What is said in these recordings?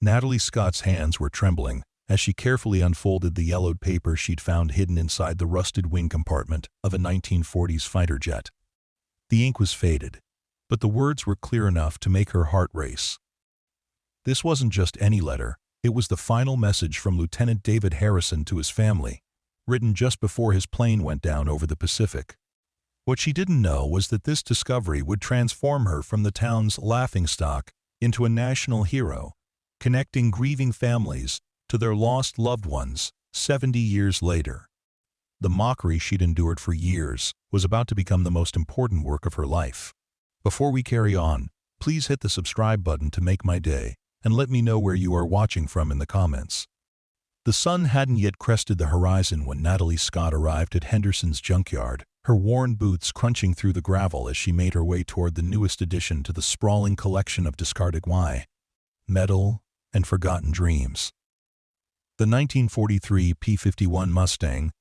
Natalie Scott's hands were trembling as she carefully unfolded the yellowed paper she'd found hidden inside the rusted wing compartment of a 1940s fighter jet. The ink was faded, but the words were clear enough to make her heart race. This wasn't just any letter, it was the final message from Lieutenant David Harrison to his family, written just before his plane went down over the Pacific. What she didn't know was that this discovery would transform her from the town's laughingstock into a national hero, connecting grieving families to their lost loved ones 70 years later. The mockery she'd endured for years was about to become the most important work of her life. Before we carry on, please hit the subscribe button to make my day, and let me know where you are watching from in the comments. The sun hadn't yet crested the horizon when Natalie Scott arrived at Henderson's junkyard, her worn boots crunching through the gravel as she made her way toward the newest addition to the sprawling collection of discarded metal and forgotten dreams. The 1943 P-51 Mustang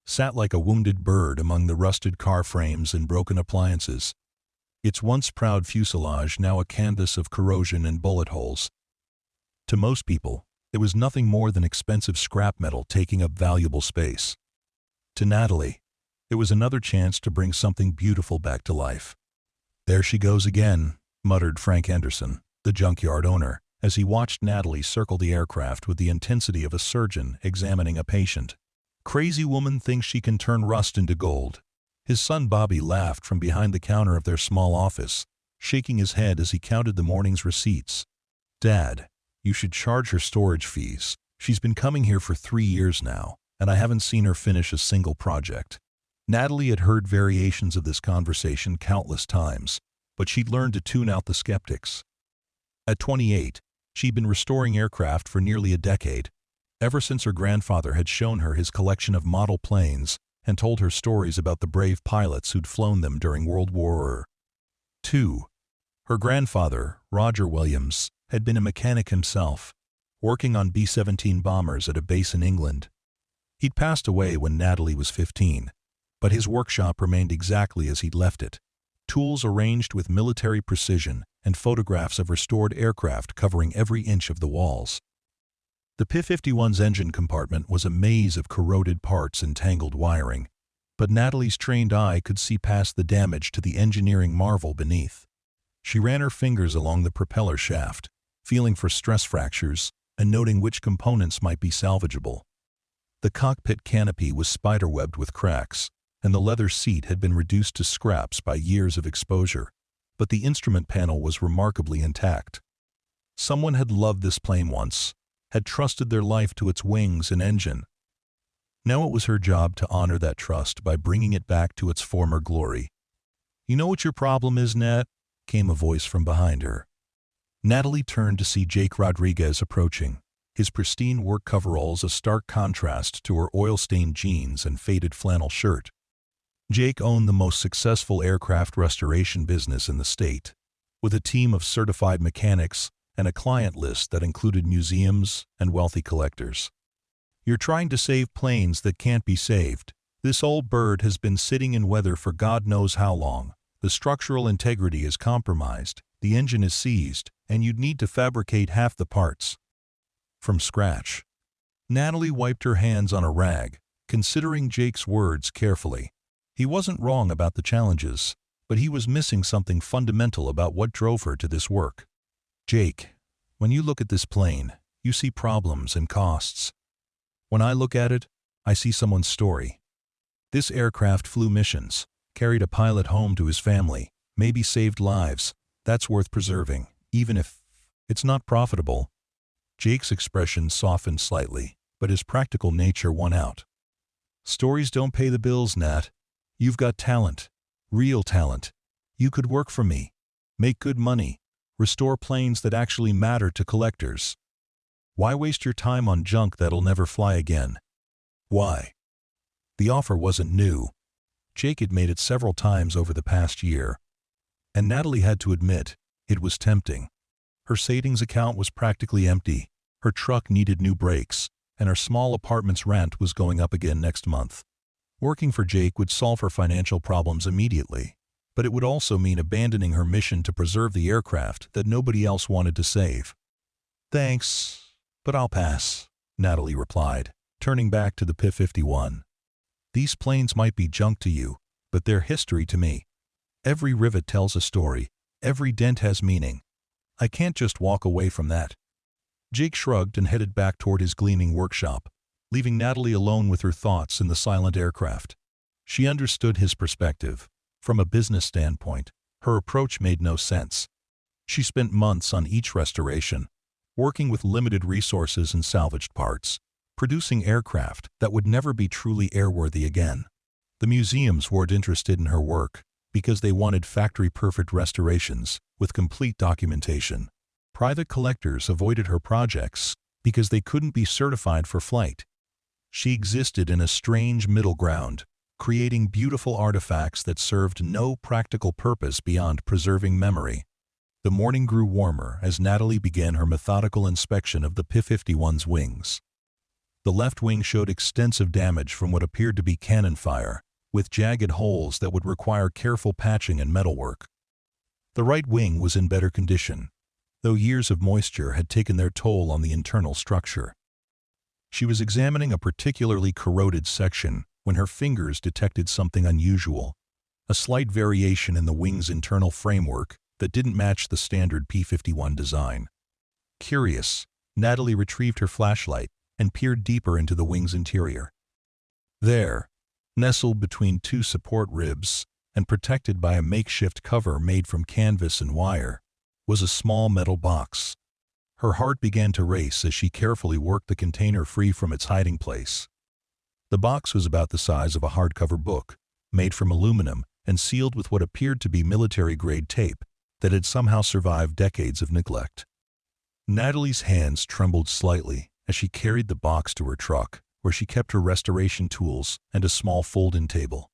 sat like a wounded bird among the rusted car frames and broken appliances, its once proud fuselage now a canvas of corrosion and bullet holes. To most people, it was nothing more than expensive scrap metal taking up valuable space. To Natalie, it was another chance to bring something beautiful back to life. "There she goes again," muttered Frank Henderson, the junkyard owner, as he watched Natalie circle the aircraft with the intensity of a surgeon examining a patient. "Crazy woman thinks she can turn rust into gold." His son Bobby laughed from behind the counter of their small office, shaking his head as he counted the morning's receipts. "Dad, you should charge her storage fees. She's been coming here for 3 years now, and I haven't seen her finish a single project." Natalie had heard variations of this conversation countless times, but she'd learned to tune out the skeptics. At 28, she'd been restoring aircraft for nearly a decade, ever since her grandfather had shown her his collection of model planes and told her stories about the brave pilots who'd flown them during World War II. Her grandfather, Roger Williams, had been a mechanic himself, working on B-17 bombers at a base in England. He'd passed away when Natalie was 15, but his workshop remained exactly as he'd left it, tools arranged with military precision and photographs of restored aircraft covering every inch of the walls. The P-51's engine compartment was a maze of corroded parts and tangled wiring, but Natalie's trained eye could see past the damage to the engineering marvel beneath. She ran her fingers along the propeller shaft, feeling for stress fractures and noting which components might be salvageable. The cockpit canopy was spiderwebbed with cracks, and the leather seat had been reduced to scraps by years of exposure, but the instrument panel was remarkably intact. Someone had loved this plane once, had trusted their life to its wings and engine. Now it was her job to honor that trust by bringing it back to its former glory. "You know what your problem is, Nat?" came a voice from behind her. Natalie turned to see Jake Rodriguez approaching, his pristine work coveralls a stark contrast to her oil-stained jeans and faded flannel shirt. Jake owned the most successful aircraft restoration business in the state, with a team of certified mechanics and a client list that included museums and wealthy collectors. "You're trying to save planes that can't be saved. This old bird has been sitting in weather for God knows how long. The structural integrity is compromised, the engine is seized, and you'd need to fabricate half the parts from scratch." Natalie wiped her hands on a rag, considering Jake's words carefully. He wasn't wrong about the challenges, but he was missing something fundamental about what drove her to this work. "Jake, when you look at this plane, you see problems and costs. When I look at it, I see someone's story. This aircraft flew missions, carried a pilot home to his family, maybe saved lives. That's worth preserving, even if it's not profitable." Jake's expression softened slightly, but his practical nature won out. "Stories don't pay the bills, Nat. You've got talent, real talent. You could work for me, make good money, restore planes that actually matter to collectors. Why waste your time on junk that'll never fly again?" "Why?" The offer wasn't new. Jake had made it several times over the past year, and Natalie had to admit, it was tempting. Her savings account was practically empty, her truck needed new brakes, and her small apartment's rent was going up again next month. Working for Jake would solve her financial problems immediately, but it would also mean abandoning her mission to preserve the aircraft that nobody else wanted to save. Thanks, but I'll pass, Natalie replied, turning back to the P-51. These planes might be junk to you, but they're history to me. Every rivet tells a story, every dent has meaning. I can't just walk away from that. Jake shrugged and headed back toward his gleaming workshop, leaving Natalie alone with her thoughts in the silent aircraft. She understood his perspective. From a business standpoint, her approach made no sense. She spent months on each restoration, working with limited resources and salvaged parts, producing aircraft that would never be truly airworthy again. The museums weren't interested in her work because they wanted factory-perfect restorations with complete documentation. Private collectors avoided her projects because they couldn't be certified for flight. She existed in a strange middle ground, creating beautiful artifacts that served no practical purpose beyond preserving memory. The morning grew warmer as Natalie began her methodical inspection of the P-51's wings. The left wing showed extensive damage from what appeared to be cannon fire, with jagged holes that would require careful patching and metalwork. The right wing was in better condition, though years of moisture had taken their toll on the internal structure. She was examining a particularly corroded section when her fingers detected something unusual, a slight variation in the wing's internal framework that didn't match the standard P-51 design. Curious, Natalie retrieved her flashlight and peered deeper into the wing's interior. There, nestled between two support ribs and protected by a makeshift cover made from canvas and wire, was a small metal box. Her heart began to race as she carefully worked the container free from its hiding place. The box was about the size of a hardcover book, made from aluminum and sealed with what appeared to be military-grade tape that had somehow survived decades of neglect. Natalie's hands trembled slightly as she carried the box to her truck, where she kept her restoration tools and a small fold-in table.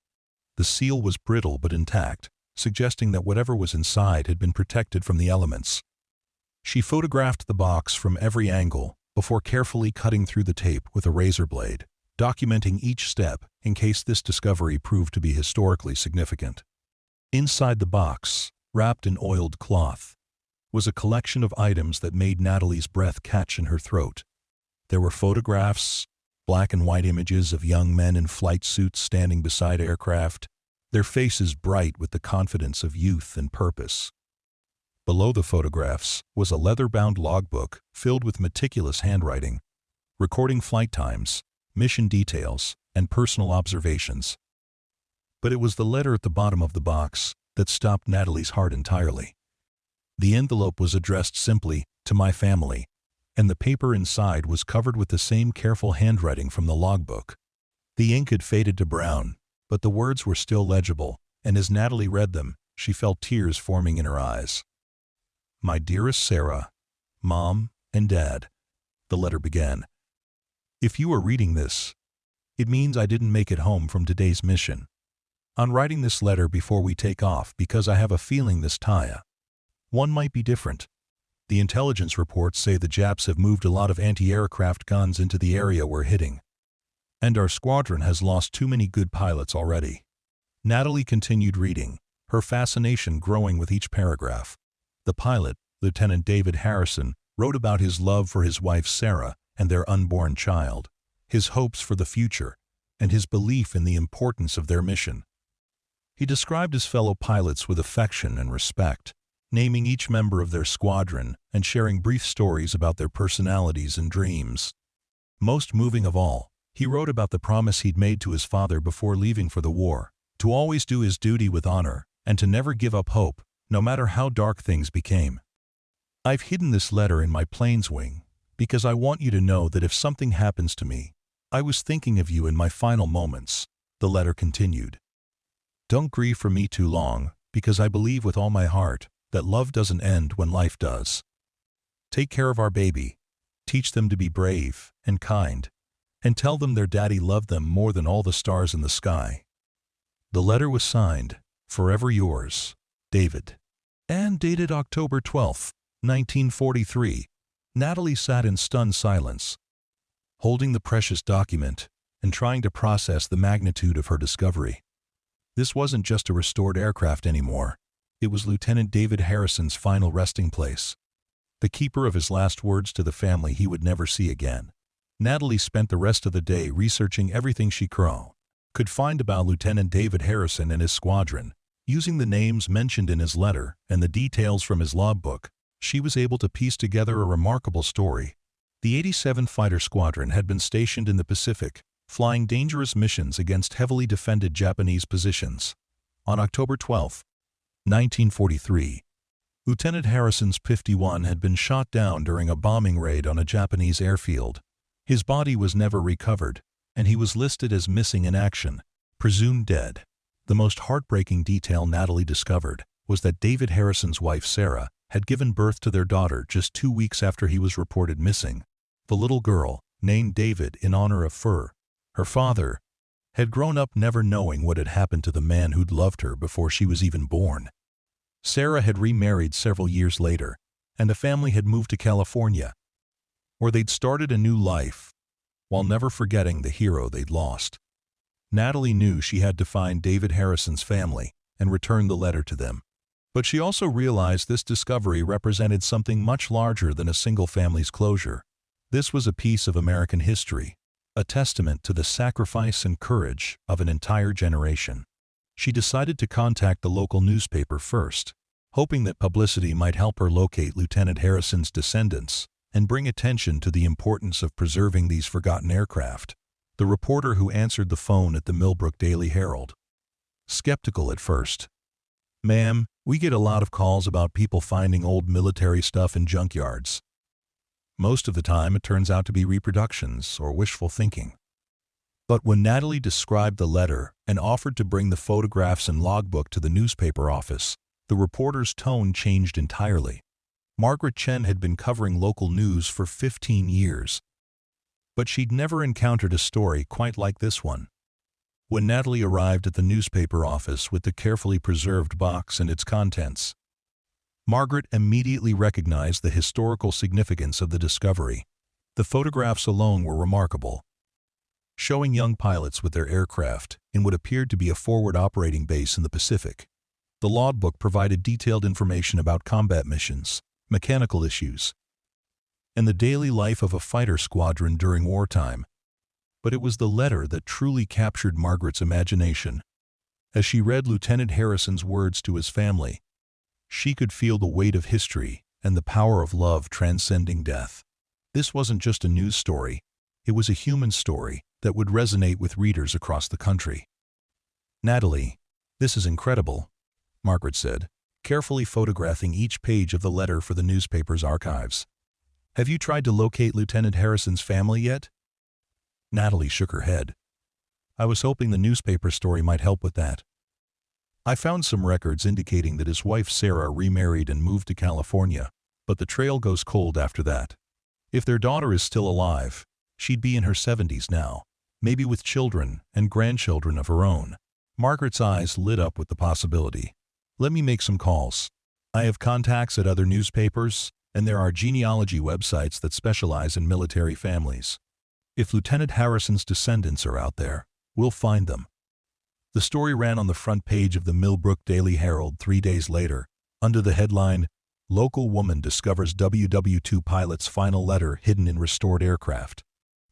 The seal was brittle but intact, suggesting that whatever was inside had been protected from the elements. She photographed the box from every angle before carefully cutting through the tape with a razor blade, documenting each step in case this discovery proved to be historically significant. Inside the box, wrapped in oiled cloth, was a collection of items that made Natalie's breath catch in her throat. There were photographs, black and white images of young men in flight suits standing beside aircraft, their faces bright with the confidence of youth and purpose. Below the photographs was a leather-bound logbook filled with meticulous handwriting, recording flight times, mission details, and personal observations. But it was the letter at the bottom of the box that stopped Natalie's heart entirely. The envelope was addressed simply, "To my family," and the paper inside was covered with the same careful handwriting from the logbook. The ink had faded to brown, but the words were still legible, and as Natalie read them, she felt tears forming in her eyes. "My dearest Sarah, Mom, and Dad," the letter began. "If you are reading this, it means I didn't make it home from today's mission. I'm writing this letter before we take off because I have a feeling this one might be different. The intelligence reports say the Japs have moved a lot of anti-aircraft guns into the area we're hitting. And our squadron has lost too many good pilots already." Natalie continued reading, her fascination growing with each paragraph. The pilot, Lieutenant David Harrison, wrote about his love for his wife Sarah and their unborn child, his hopes for the future, and his belief in the importance of their mission. He described his fellow pilots with affection and respect, naming each member of their squadron and sharing brief stories about their personalities and dreams. Most moving of all, he wrote about the promise he'd made to his father before leaving for the war, to always do his duty with honor and to never give up hope, no matter how dark things became. "I've hidden this letter in my plane's wing because I want you to know that if something happens to me, I was thinking of you in my final moments," the letter continued. "Don't grieve for me too long, because I believe with all my heart that love doesn't end when life does. Take care of our baby, teach them to be brave and kind, and tell them their daddy loved them more than all the stars in the sky." The letter was signed, "Forever yours, David," and dated October 12, 1943. Natalie sat in stunned silence, holding the precious document and trying to process the magnitude of her discovery. This wasn't just a restored aircraft anymore. It was Lieutenant David Harrison's final resting place. the keeper of his last words to the family he would never see again. Natalie spent the rest of the day researching everything she could find about Lieutenant David Harrison and his squadron. Using the names mentioned in his letter and the details from his logbook, she was able to piece together a remarkable story. The 87th Fighter Squadron had been stationed in the Pacific, flying dangerous missions against heavily defended Japanese positions. On October 12, 1943, Lieutenant Harrison's P-51 had been shot down during a bombing raid on a Japanese airfield. His body was never recovered, and he was listed as missing in action, presumed dead. The most heartbreaking detail Natalie discovered was that David Harrison's wife Sarah had given birth to their daughter just 2 weeks after he was reported missing. The little girl, named David in honor of her father, had grown up never knowing what had happened to the man who'd loved her before she was even born. Sarah had remarried several years later, and the family had moved to California, where they'd started a new life, while never forgetting the hero they'd lost. Natalie knew she had to find David Harrison's family and return the letter to them. But she also realized this discovery represented something much larger than a single family's closure. This was a piece of American history, a testament to the sacrifice and courage of an entire generation. She decided to contact the local newspaper first, hoping that publicity might help her locate Lieutenant Harrison's descendants and bring attention to the importance of preserving these forgotten aircraft. The reporter who answered the phone at the Millbrook Daily Herald, skeptical at first. "Ma'am, we get a lot of calls about people finding old military stuff in junkyards. Most of the time it turns out to be reproductions or wishful thinking." But when Natalie described the letter and offered to bring the photographs and logbook to the newspaper office, the reporter's tone changed entirely. Margaret Chen had been covering local news for 15 years, but she'd never encountered a story quite like this one. When Natalie arrived at the newspaper office with the carefully preserved box and its contents, Margaret immediately recognized the historical significance of the discovery. The photographs alone were remarkable, showing young pilots with their aircraft in what appeared to be a forward operating base in the Pacific. The logbook provided detailed information about combat missions, mechanical issues, and the daily life of a fighter squadron during wartime. But it was the letter that truly captured Margaret's imagination. As she read Lieutenant Harrison's words to his family, she could feel the weight of history and the power of love transcending death. This wasn't just a news story, it was a human story that would resonate with readers across the country. "Natalie, this is incredible," Margaret said, carefully photographing each page of the letter for the newspaper's archives. "Have you tried to locate Lieutenant Harrison's family yet?" Natalie shook her head. "I was hoping the newspaper story might help with that. I found some records indicating that his wife Sarah remarried and moved to California, but the trail goes cold after that. If their daughter is still alive, she'd be in her 70s now, maybe with children and grandchildren of her own." Margaret's eyes lit up with the possibility. "Let me make some calls. I have contacts at other newspapers, and there are genealogy websites that specialize in military families. If Lieutenant Harrison's descendants are out there, we'll find them." The story ran on the front page of the Millbrook Daily Herald 3 days later, under the headline, "Local Woman Discovers WW2 Pilot's Final Letter Hidden in Restored Aircraft."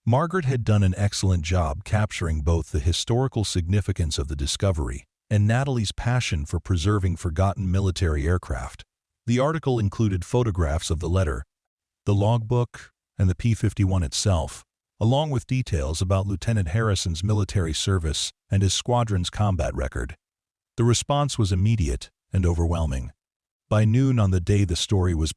Margaret had done an excellent job capturing both the historical significance of the discovery and Natalie's passion for preserving forgotten military aircraft. The article included photographs of the letter, the logbook, and the P-51 itself, along with details about Lieutenant Harrison's military service and his squadron's combat record. The response was immediate and overwhelming. By noon on the day the story was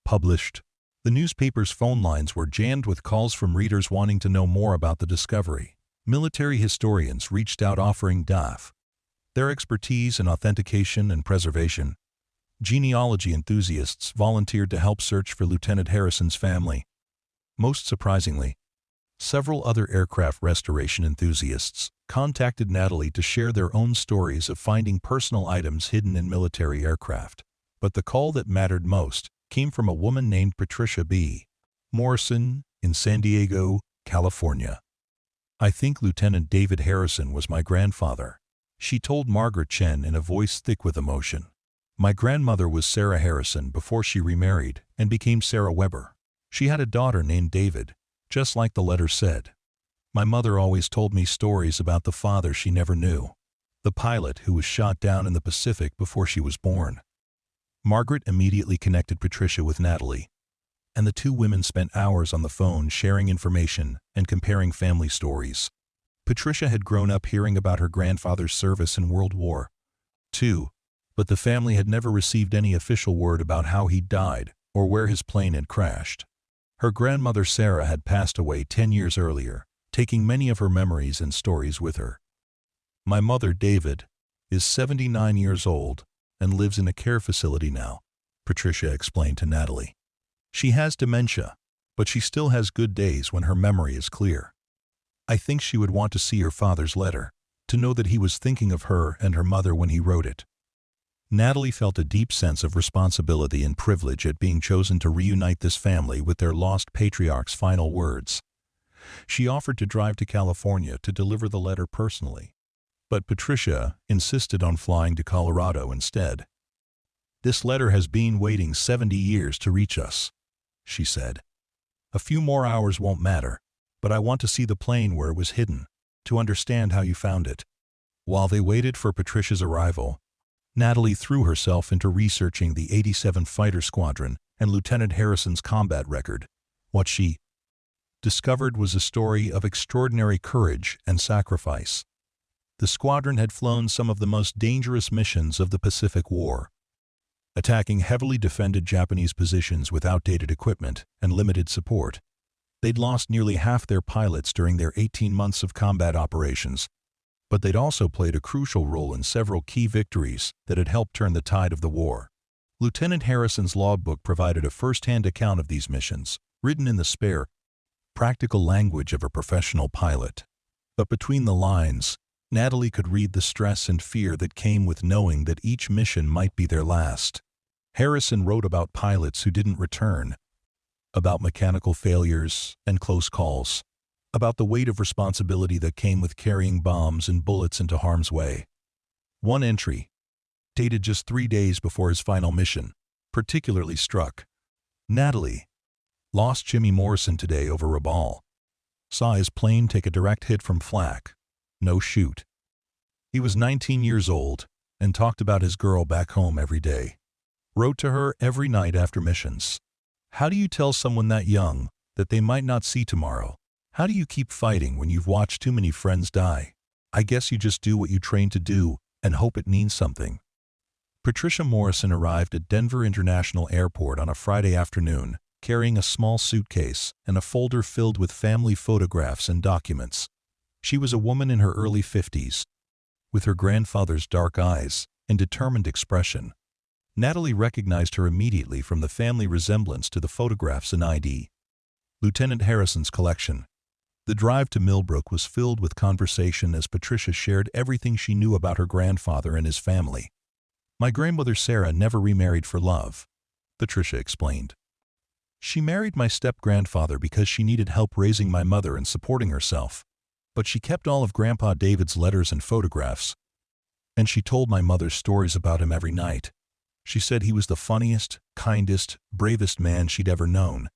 published, the newspaper's phone lines were jammed with calls from readers wanting to know more about the discovery. Military historians reached out offering their expertise in authentication and preservation. Genealogy enthusiasts volunteered to help search for Lieutenant Harrison's family. Most surprisingly, several other aircraft restoration enthusiasts contacted Natalie to share their own stories of finding personal items hidden in military aircraft. But the call that mattered most came from a woman named Patricia B. Morrison in San Diego, California. "I think Lieutenant David Harrison was my grandfather," she told Margaret Chen in a voice thick with emotion. My grandmother was Sarah Harrison before she remarried and became Sarah Weber. She had a daughter named David, just like the letter said. My mother always told me stories about the father she never knew, the pilot who was shot down in the Pacific before she was born. Margaret immediately connected Patricia with Natalie, and the two women spent hours on the phone sharing information and comparing family stories. Patricia had grown up hearing about her grandfather's service in World War II, but the family had never received any official word about how he died or where his plane had crashed. Her grandmother Sarah had passed away 10 years earlier, taking many of her memories and stories with her. My mother, David, is 79 years old and lives in a care facility now, Patricia explained to Natalie. She has dementia, but she still has good days when her memory is clear. I think she would want to see her father's letter, to know that he was thinking of her and her mother when he wrote it. Natalie felt a deep sense of responsibility and privilege at being chosen to reunite this family with their lost patriarch's final words. She offered to drive to California to deliver the letter personally, but Patricia insisted on flying to Colorado instead. "This letter has been waiting 70 years to reach us," she said. "A few more hours won't matter, but I want to see the plane where it was hidden, to understand how you found it." While they waited for Patricia's arrival, Natalie threw herself into researching the 87 Fighter Squadron and Lieutenant Harrison's combat record. What she discovered was a story of extraordinary courage and sacrifice. The squadron had flown some of the most dangerous missions of the Pacific War, attacking heavily defended Japanese positions with outdated equipment and limited support. They'd lost nearly half their pilots during their 18 months of combat operations, but they'd also played a crucial role in several key victories that had helped turn the tide of the war. Lieutenant Harrison's logbook provided a first-hand account of these missions, written in the spare, practical language of a professional pilot. But between the lines, Natalie could read the stress and fear that came with knowing that each mission might be their last. Harrison wrote about pilots who didn't return, about mechanical failures and close calls, about the weight of responsibility that came with carrying bombs and bullets into harm's way. One entry, dated just 3 days before his final mission, particularly struck. "Natalie, lost Jimmy Morrison today over Rabaul. Saw his plane take a direct hit from flak. No shoot. He was 19 years old and talked about his girl back home every day. Wrote to her every night after missions. How do you tell someone that young that they might not see tomorrow? How do you keep fighting when you've watched too many friends die? I guess you just do what you train to do and hope it means something." Patricia Morrison arrived at Denver International Airport on a Friday afternoon, carrying a small suitcase and a folder filled with family photographs and documents. She was a woman in her early 50s, with her grandfather's dark eyes and determined expression. Natalie recognized her immediately from the family resemblance to the photographs and ID. Lieutenant Harrison's collection. The drive to Millbrook was filled with conversation as Patricia shared everything she knew about her grandfather and his family. "My grandmother Sarah never remarried for love," Patricia explained. "She married my step-grandfather because she needed help raising my mother and supporting herself. But she kept all of Grandpa David's letters and photographs, and she told my mother stories about him every night. She said he was the funniest, kindest, bravest man she'd ever known."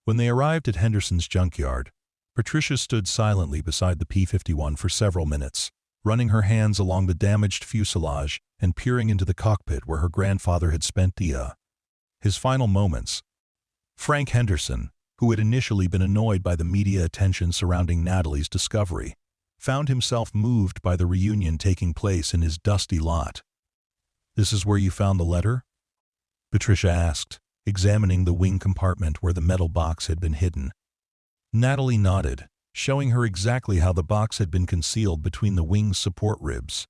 When they arrived at Henderson's junkyard, Patricia stood silently beside the P-51 for several minutes, running her hands along the damaged fuselage and peering into the cockpit where her grandfather had spent his final moments. Frank Henderson, who had initially been annoyed by the media attention surrounding Natalie's discovery, found himself moved by the reunion taking place in his dusty lot. "This is where you found the letter?" Patricia asked, examining the wing compartment where the metal box had been hidden. Natalie nodded, showing her exactly how the box had been concealed between the wing's support ribs.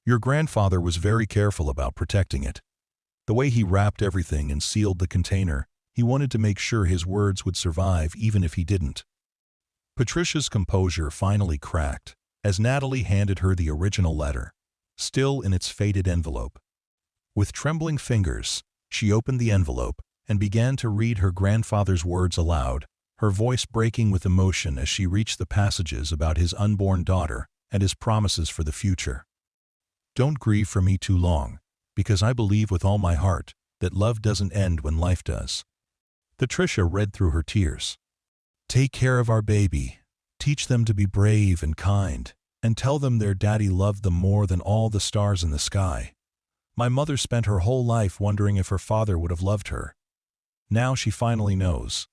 "Your grandfather was very careful about protecting it. The way he wrapped everything and sealed the container, he wanted to make sure his words would survive even if he didn't." Patricia's composure finally cracked as Natalie handed her the original letter, still in its faded envelope. With trembling fingers, she opened the envelope and began to read her grandfather's words aloud, her voice breaking with emotion as she reached the passages about his unborn daughter and his promises for the future. "Don't grieve for me too long. because I believe with all my heart that love doesn't end when life does." Patricia read through her tears. "Take care of our baby. Teach them to be brave and kind, and tell them their daddy loved them more than all the stars in the sky. My mother spent her whole life wondering if her father would have loved her. Now she finally knows."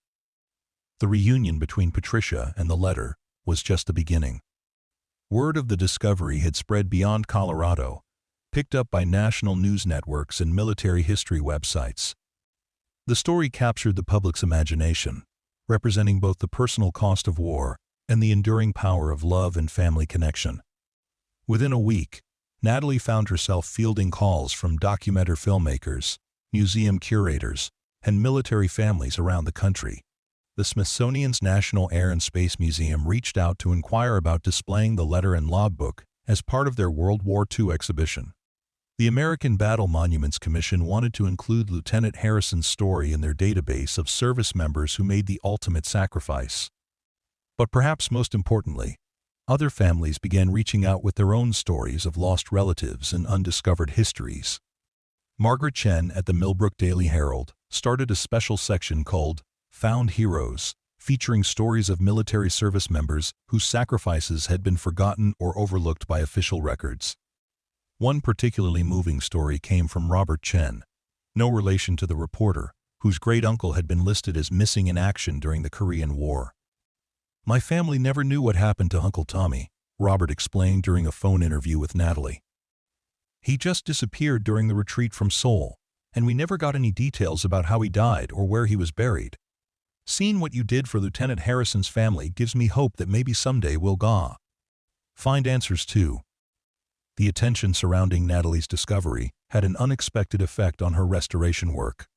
The reunion between Patricia and the letter was just the beginning. Word of the discovery had spread beyond Colorado, picked up by national news networks and military history websites. The story captured the public's imagination, representing both the personal cost of war and the enduring power of love and family connection. Within a week, Natalie found herself fielding calls from documentary filmmakers, museum curators, and military families around the country. The Smithsonian's National Air and Space Museum reached out to inquire about displaying the letter and logbook as part of their World War II exhibition. The American Battle Monuments Commission wanted to include Lieutenant Harrison's story in their database of service members who made the ultimate sacrifice. But perhaps most importantly, other families began reaching out with their own stories of lost relatives and undiscovered histories. Margaret Chen at the Millbrook Daily Herald started a special section called Found Heroes, featuring stories of military service members whose sacrifices had been forgotten or overlooked by official records. One particularly moving story came from Robert Chen, no relation to the reporter, whose great-uncle had been listed as missing in action during the Korean War. "My family never knew what happened to Uncle Tommy," Robert explained during a phone interview with Natalie. "He just disappeared during the retreat from Seoul, and we never got any details about how he died or where he was buried. Seeing what you did for Lieutenant Harrison's family gives me hope that maybe someday we'll find answers too." The attention surrounding Natalie's discovery had an unexpected effect on her restoration work.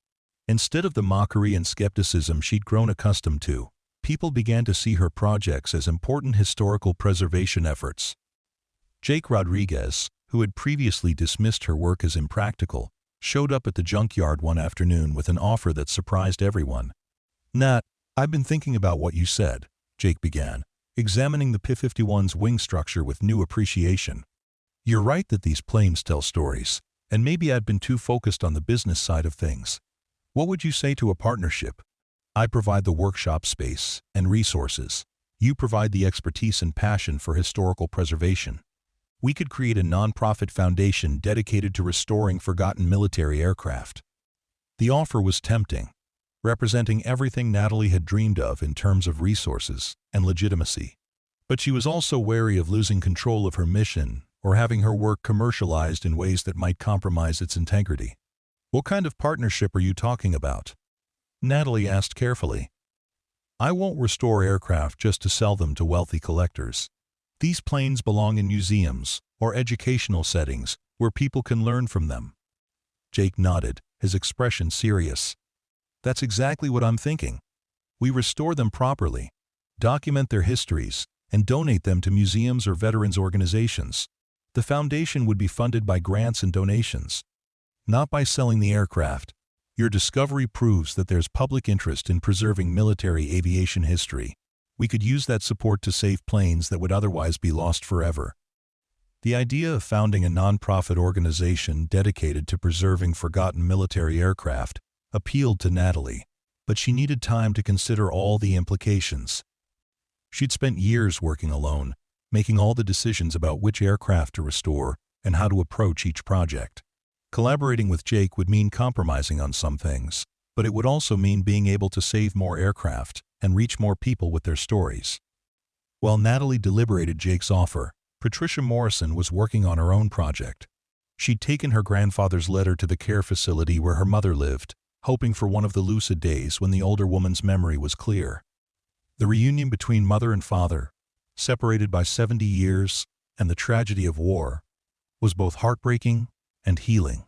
Instead of the mockery and skepticism she'd grown accustomed to, people began to see her projects as important historical preservation efforts. Jake Rodriguez, who had previously dismissed her work as impractical, showed up at the junkyard one afternoon with an offer that surprised everyone. "Nat, I've been thinking about what you said," Jake began, examining the P-51's wing structure with new appreciation. "You're right that these planes tell stories, and maybe I've been too focused on the business side of things. What would you say to a partnership? I provide the workshop space and resources. You provide the expertise and passion for historical preservation. We could create a nonprofit foundation dedicated to restoring forgotten military aircraft." The offer was tempting, representing everything Natalie had dreamed of in terms of resources and legitimacy. But she was also wary of losing control of her mission or having her work commercialized in ways that might compromise its integrity. "What kind of partnership are you talking about?" Natalie asked carefully. "I won't restore aircraft just to sell them to wealthy collectors. These planes belong in museums or educational settings where people can learn from them." Jake nodded, his expression serious. "That's exactly what I'm thinking. We restore them properly, document their histories, and donate them to museums or veterans organizations. The foundation would be funded by grants and donations, not by selling the aircraft. Your discovery proves that there's public interest in preserving military aviation history. We could use that support to save planes that would otherwise be lost forever." The idea of founding a nonprofit organization dedicated to preserving forgotten military aircraft appealed to Natalie, but she needed time to consider all the implications. She'd spent years working alone, making all the decisions about which aircraft to restore and how to approach each project. Collaborating with Jake would mean compromising on some things, but it would also mean being able to save more aircraft and reach more people with their stories. While Natalie deliberated Jake's offer, Patricia Morrison was working on her own project. She'd taken her grandfather's letter to the care facility where her mother lived, hoping for one of the lucid days when the older woman's memory was clear. The reunion between mother and father, separated by 70 years and the tragedy of war, was both heartbreaking and healing.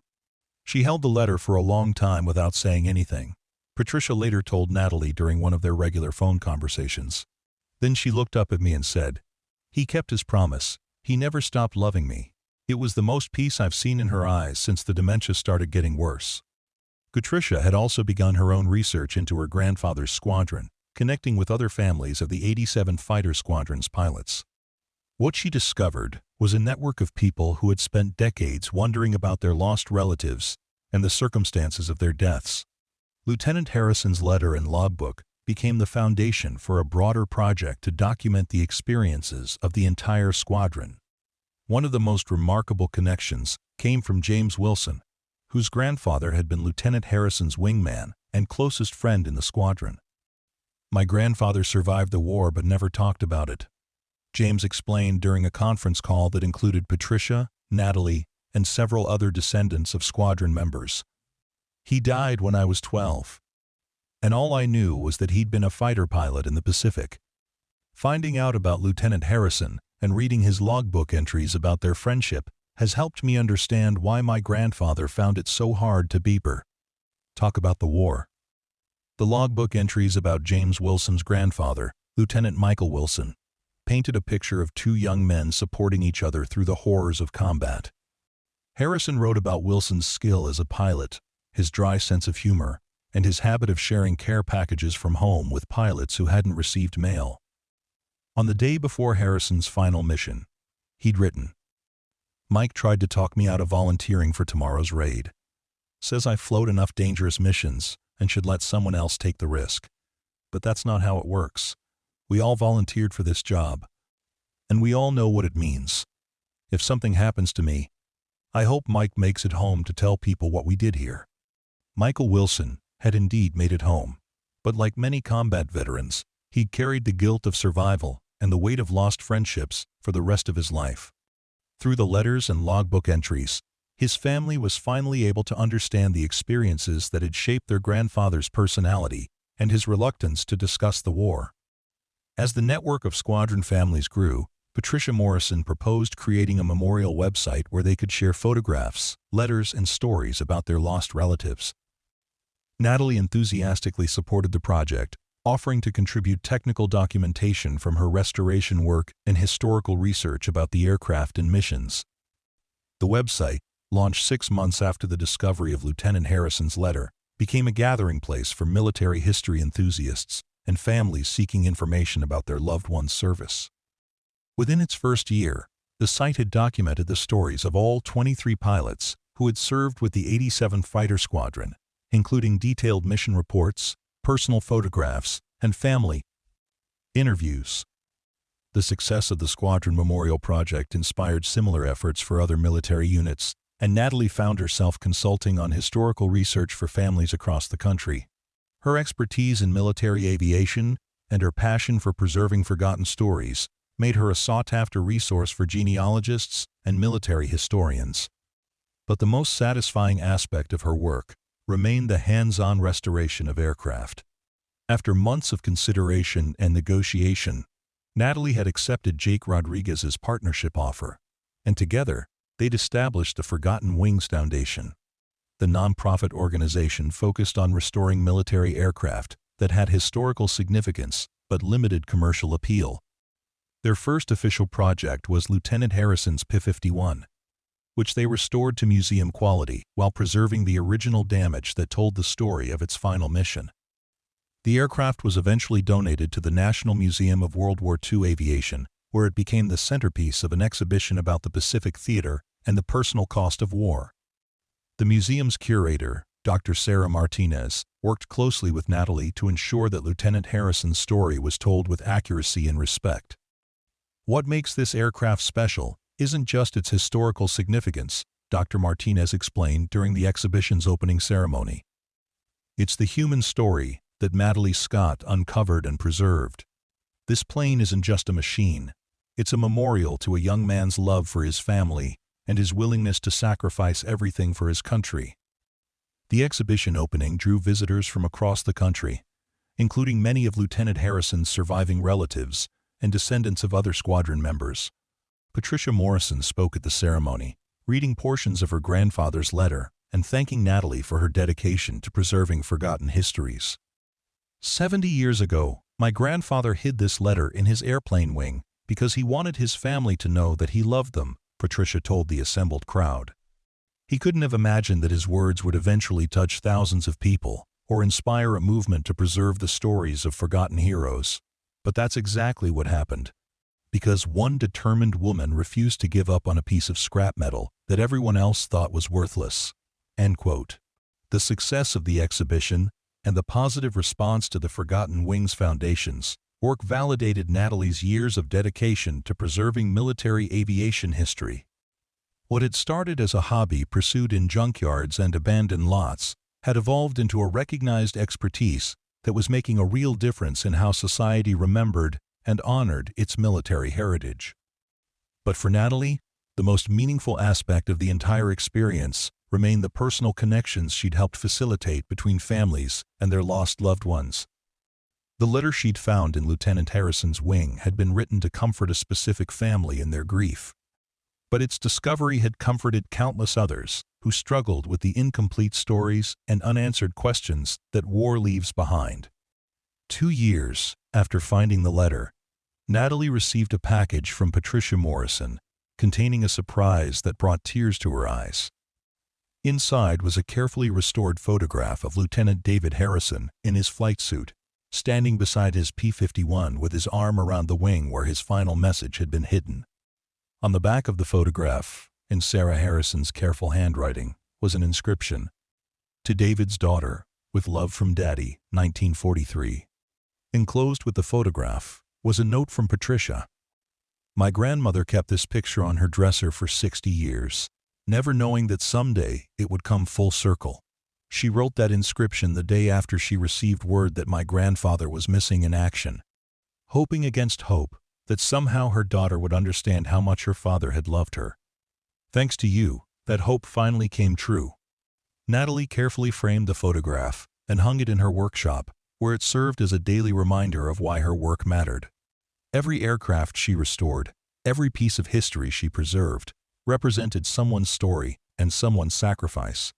She held the letter for a long time without saying anything, Patricia later told Natalie during one of their regular phone conversations. Then she looked up at me and said, "He kept his promise. He never stopped loving me." It was the most peace I've seen in her eyes since the dementia started getting worse. Patricia had also begun her own research into her grandfather's squadron, connecting with other families of the 87 Fighter Squadron's pilots. What she discovered was was a network of people who had spent decades wondering about their lost relatives and the circumstances of their deaths. Lieutenant Harrison's letter and logbook became the foundation for a broader project to document the experiences of the entire squadron. One of the most remarkable connections came from James Wilson, whose grandfather had been Lieutenant Harrison's wingman and closest friend in the squadron. "My grandfather survived the war but never talked about it," James explained during a conference call that included Patricia, Natalie, and several other descendants of squadron members. "He died when I was 12. And all I knew was that he'd been a fighter pilot in the Pacific." Finding out about Lieutenant Harrison and reading his logbook entries about their friendship has helped me understand why my grandfather found it so hard to beep her. Talk about the war. The logbook entries about James Wilson's grandfather, Lieutenant Michael Wilson, painted a picture of two young men supporting each other through the horrors of combat. Harrison wrote about Wilson's skill as a pilot, his dry sense of humor, and his habit of sharing care packages from home with pilots who hadn't received mail. On the day before Harrison's final mission, he'd written, "Mike tried to talk me out of volunteering for tomorrow's raid. Says I float enough dangerous missions and should let someone else take the risk. But that's not how it works. We all volunteered for this job, and we all know what it means. If something happens to me, I hope Mike makes it home to tell people what we did here." Michael Wilson had indeed made it home, but like many combat veterans, he'd carried the guilt of survival and the weight of lost friendships for the rest of his life. Through the letters and logbook entries, his family was finally able to understand the experiences that had shaped their grandfather's personality and his reluctance to discuss the war. As the network of squadron families grew, Patricia Morrison proposed creating a memorial website where they could share photographs, letters, and stories about their lost relatives. Natalie enthusiastically supported the project, offering to contribute technical documentation from her restoration work and historical research about the aircraft and missions. The website, launched 6 months after the discovery of Lieutenant Harrison's letter, became a gathering place for military history enthusiasts and families seeking information about their loved one's service. Within its first year, the site had documented the stories of all 23 pilots who had served with the 87th Fighter Squadron, including detailed mission reports, personal photographs, and family interviews. The success of the Squadron Memorial Project inspired similar efforts for other military units, and Natalie found herself consulting on historical research for families across the country. Her expertise in military aviation and her passion for preserving forgotten stories made her a sought-after resource for genealogists and military historians. But the most satisfying aspect of her work remained the hands-on restoration of aircraft. After months of consideration and negotiation, Natalie had accepted Jake Rodriguez's partnership offer, and together they'd established the Forgotten Wings Foundation. The nonprofit organization focused on restoring military aircraft that had historical significance but limited commercial appeal. Their first official project was Lieutenant Harrison's P-51, which they restored to museum quality while preserving the original damage that told the story of its final mission. The aircraft was eventually donated to the National Museum of World War II Aviation, where it became the centerpiece of an exhibition about the Pacific Theater and the personal cost of war. The museum's curator, Dr. Sarah Martinez, worked closely with Natalie to ensure that Lieutenant Harrison's story was told with accuracy and respect. What makes this aircraft special isn't just its historical significance, Dr. Martinez explained during the exhibition's opening ceremony. It's the human story that Natalie Scott uncovered and preserved. This plane isn't just a machine. It's a memorial to a young man's love for his family and his willingness to sacrifice everything for his country. The exhibition opening drew visitors from across the country, including many of Lieutenant Harrison's surviving relatives and descendants of other squadron members. Patricia Morrison spoke at the ceremony, reading portions of her grandfather's letter and thanking Natalie for her dedication to preserving forgotten histories. 70 years ago, my grandfather hid this letter in his airplane wing because he wanted his family to know that he loved them, Patricia told the assembled crowd. He couldn't have imagined that his words would eventually touch thousands of people or inspire a movement to preserve the stories of forgotten heroes. But that's exactly what happened. because one determined woman refused to give up on a piece of scrap metal that everyone else thought was worthless." End quote. The success of the exhibition and the positive response to the Forgotten Wings Foundation's work validated Natalie's years of dedication to preserving military aviation history. What had started as a hobby pursued in junkyards and abandoned lots had evolved into a recognized expertise that was making a real difference in how society remembered and honored its military heritage. But for Natalie, the most meaningful aspect of the entire experience remained the personal connections she'd helped facilitate between families and their lost loved ones. The letter she'd found in Lieutenant Harrison's wing had been written to comfort a specific family in their grief. But its discovery had comforted countless others who struggled with the incomplete stories and unanswered questions that war leaves behind. 2 years after finding the letter, Natalie received a package from Patricia Morrison containing a surprise that brought tears to her eyes. Inside was a carefully restored photograph of Lieutenant David Harrison in his flight suit, standing beside his P-51 with his arm around the wing where his final message had been hidden. On the back of the photograph, in Sarah Harrison's careful handwriting, was an inscription, "To David's daughter, with love from Daddy, 1943. Enclosed with the photograph was a note from Patricia. "My grandmother kept this picture on her dresser for 60 years, never knowing that someday it would come full circle. She wrote that inscription the day after she received word that my grandfather was missing in action, hoping against hope that somehow her daughter would understand how much her father had loved her. Thanks to you, that hope finally came true." Natalie carefully framed the photograph and hung it in her workshop, where it served as a daily reminder of why her work mattered. Every aircraft she restored, every piece of history she preserved, represented someone's story and someone's sacrifice.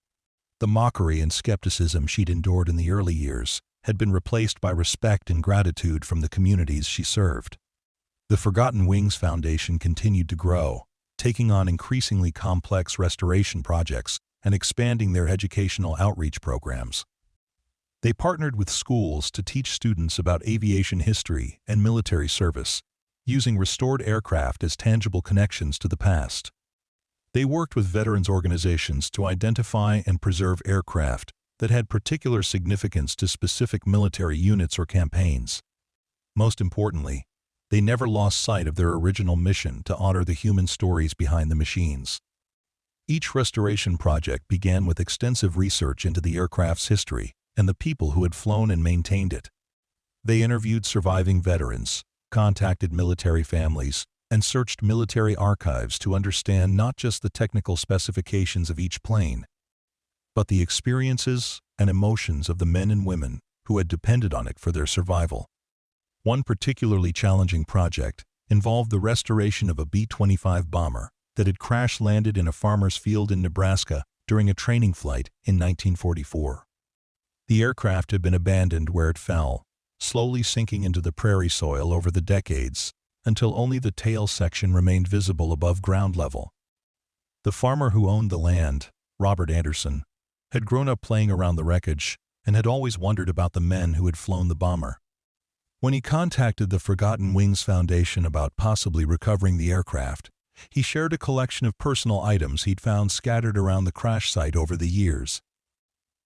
The mockery and skepticism she'd endured in the early years had been replaced by respect and gratitude from the communities she served. The Forgotten Wings Foundation continued to grow, taking on increasingly complex restoration projects and expanding their educational outreach programs. They partnered with schools to teach students about aviation history and military service, using restored aircraft as tangible connections to the past. They worked with veterans organizations to identify and preserve aircraft that had particular significance to specific military units or campaigns. Most importantly, they never lost sight of their original mission to honor the human stories behind the machines. Each restoration project began with extensive research into the aircraft's history and the people who had flown and maintained it. They interviewed surviving veterans, contacted military families, and searched military archives to understand not just the technical specifications of each plane, but the experiences and emotions of the men and women who had depended on it for their survival. One particularly challenging project involved the restoration of a B-25 bomber that had crash-landed in a farmer's field in Nebraska during a training flight in 1944. The aircraft had been abandoned where it fell, slowly sinking into the prairie soil over the decades, until only the tail section remained visible above ground level. The farmer who owned the land, Robert Anderson, had grown up playing around the wreckage and had always wondered about the men who had flown the bomber. When he contacted the Forgotten Wings Foundation about possibly recovering the aircraft, he shared a collection of personal items he'd found scattered around the crash site over the years.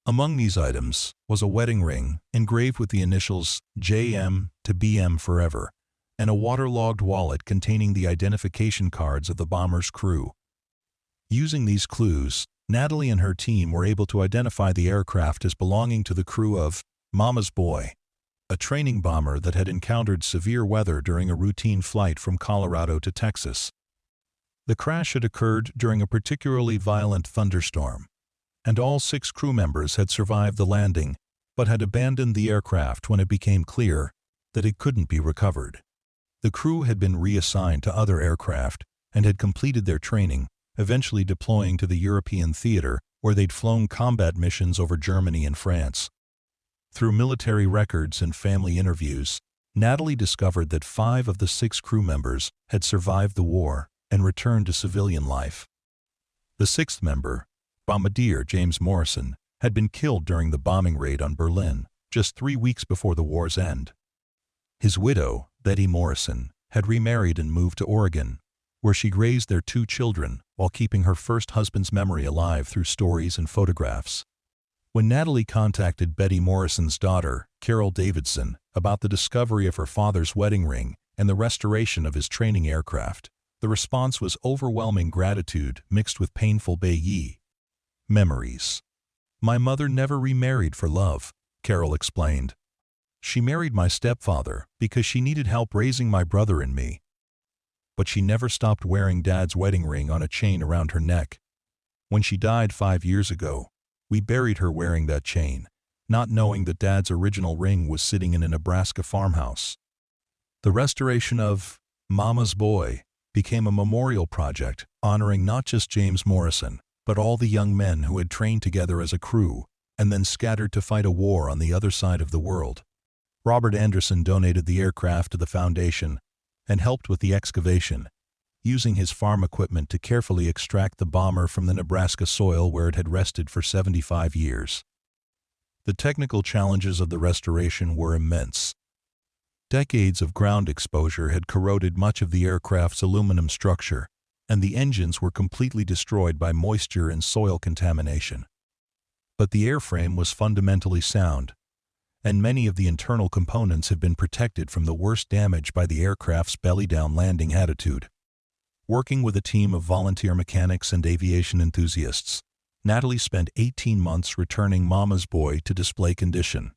Among these items was a wedding ring engraved with the initials JM to BM Forever, and a waterlogged wallet containing the identification cards of the bomber's crew. Using these clues, Natalie and her team were able to identify the aircraft as belonging to the crew of Mama's Boy, a training bomber that had encountered severe weather during a routine flight from Colorado to Texas. The crash had occurred during a particularly violent thunderstorm, and all 6 crew members had survived the landing but had abandoned the aircraft when it became clear that it couldn't be recovered. The crew had been reassigned to other aircraft and had completed their training, eventually deploying to the European theater where they'd flown combat missions over Germany and France. Through military records and family interviews, Natalie discovered that 5 of the 6 crew members had survived the war and returned to civilian life. The 6th member, Bombardier James Morrison, had been killed during the bombing raid on Berlin just 3 weeks before the war's end. His widow, Betty Morrison, had remarried and moved to Oregon, where she raised their 2 children while keeping her first husband's memory alive through stories and photographs. When Natalie contacted Betty Morrison's daughter, Carol Davidson, about the discovery of her father's wedding ring and the restoration of his training aircraft, the response was overwhelming gratitude mixed with painful memories. "My mother never remarried for love," Carol explained. "She married my stepfather because she needed help raising my brother and me. But she never stopped wearing Dad's wedding ring on a chain around her neck. When she died 5 years ago, we buried her wearing that chain, not knowing that Dad's original ring was sitting in a Nebraska farmhouse." The restoration of Mama's Boy became a memorial project honoring not just James Morrison, but all the young men who had trained together as a crew and then scattered to fight a war on the other side of the world. Robert Anderson donated the aircraft to the foundation and helped with the excavation, using his farm equipment to carefully extract the bomber from the Nebraska soil where it had rested for 75 years. The technical challenges of the restoration were immense. Decades of ground exposure had corroded much of the aircraft's aluminum structure, and the engines were completely destroyed by moisture and soil contamination. But the airframe was fundamentally sound, and many of the internal components had been protected from the worst damage by the aircraft's belly-down landing attitude. Working with a team of volunteer mechanics and aviation enthusiasts, Natalie spent 18 months returning Mama's Boy to display condition.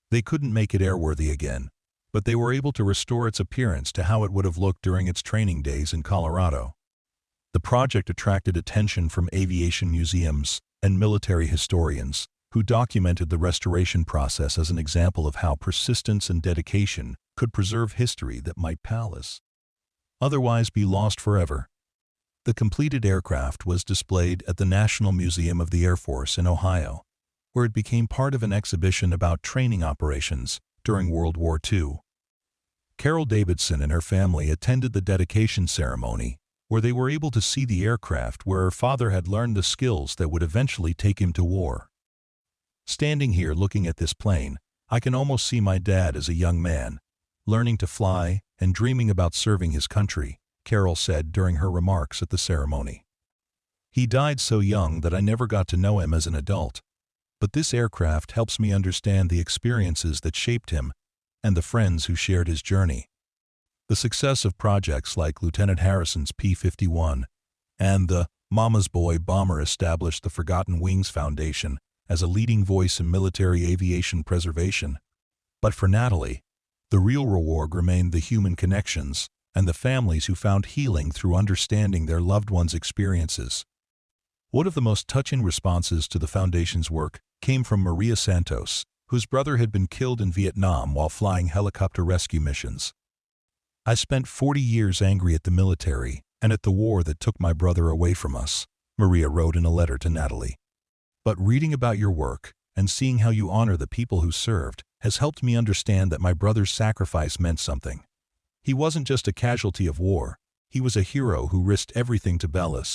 They couldn't make it airworthy again, but they were able to restore its appearance to how it would have looked during its training days in Colorado. The project attracted attention from aviation museums and military historians, who documented the restoration process as an example of how persistence and dedication could preserve history that might otherwise be lost forever. The completed aircraft was displayed at the National Museum of the Air Force in Ohio, where it became part of an exhibition about training operations during World War II. Carol Davidson and her family attended the dedication ceremony, where they were able to see the aircraft where her father had learned the skills that would eventually take him to war. "Standing here looking at this plane, I can almost see my dad as a young man, learning to fly and dreaming about serving his country," Carol said during her remarks at the ceremony. "He died so young that I never got to know him as an adult. But this aircraft helps me understand the experiences that shaped him and the friends who shared his journey." The success of projects like Lieutenant Harrison's P-51 and the Mama's Boy bomber established the Forgotten Wings Foundation as a leading voice in military aviation preservation. But for Natalie, the real reward remained the human connections and the families who found healing through understanding their loved ones' experiences. One of the most touching responses to the Foundation's work came from Maria Santos, whose brother had been killed in Vietnam while flying helicopter rescue missions. "I spent 40 years angry at the military and at the war that took my brother away from us," Maria wrote in a letter to Natalie. "But reading about your work and seeing how you honor the people who served has helped me understand that my brother's sacrifice meant something. He wasn't just a casualty of war, he was a hero who risked everything to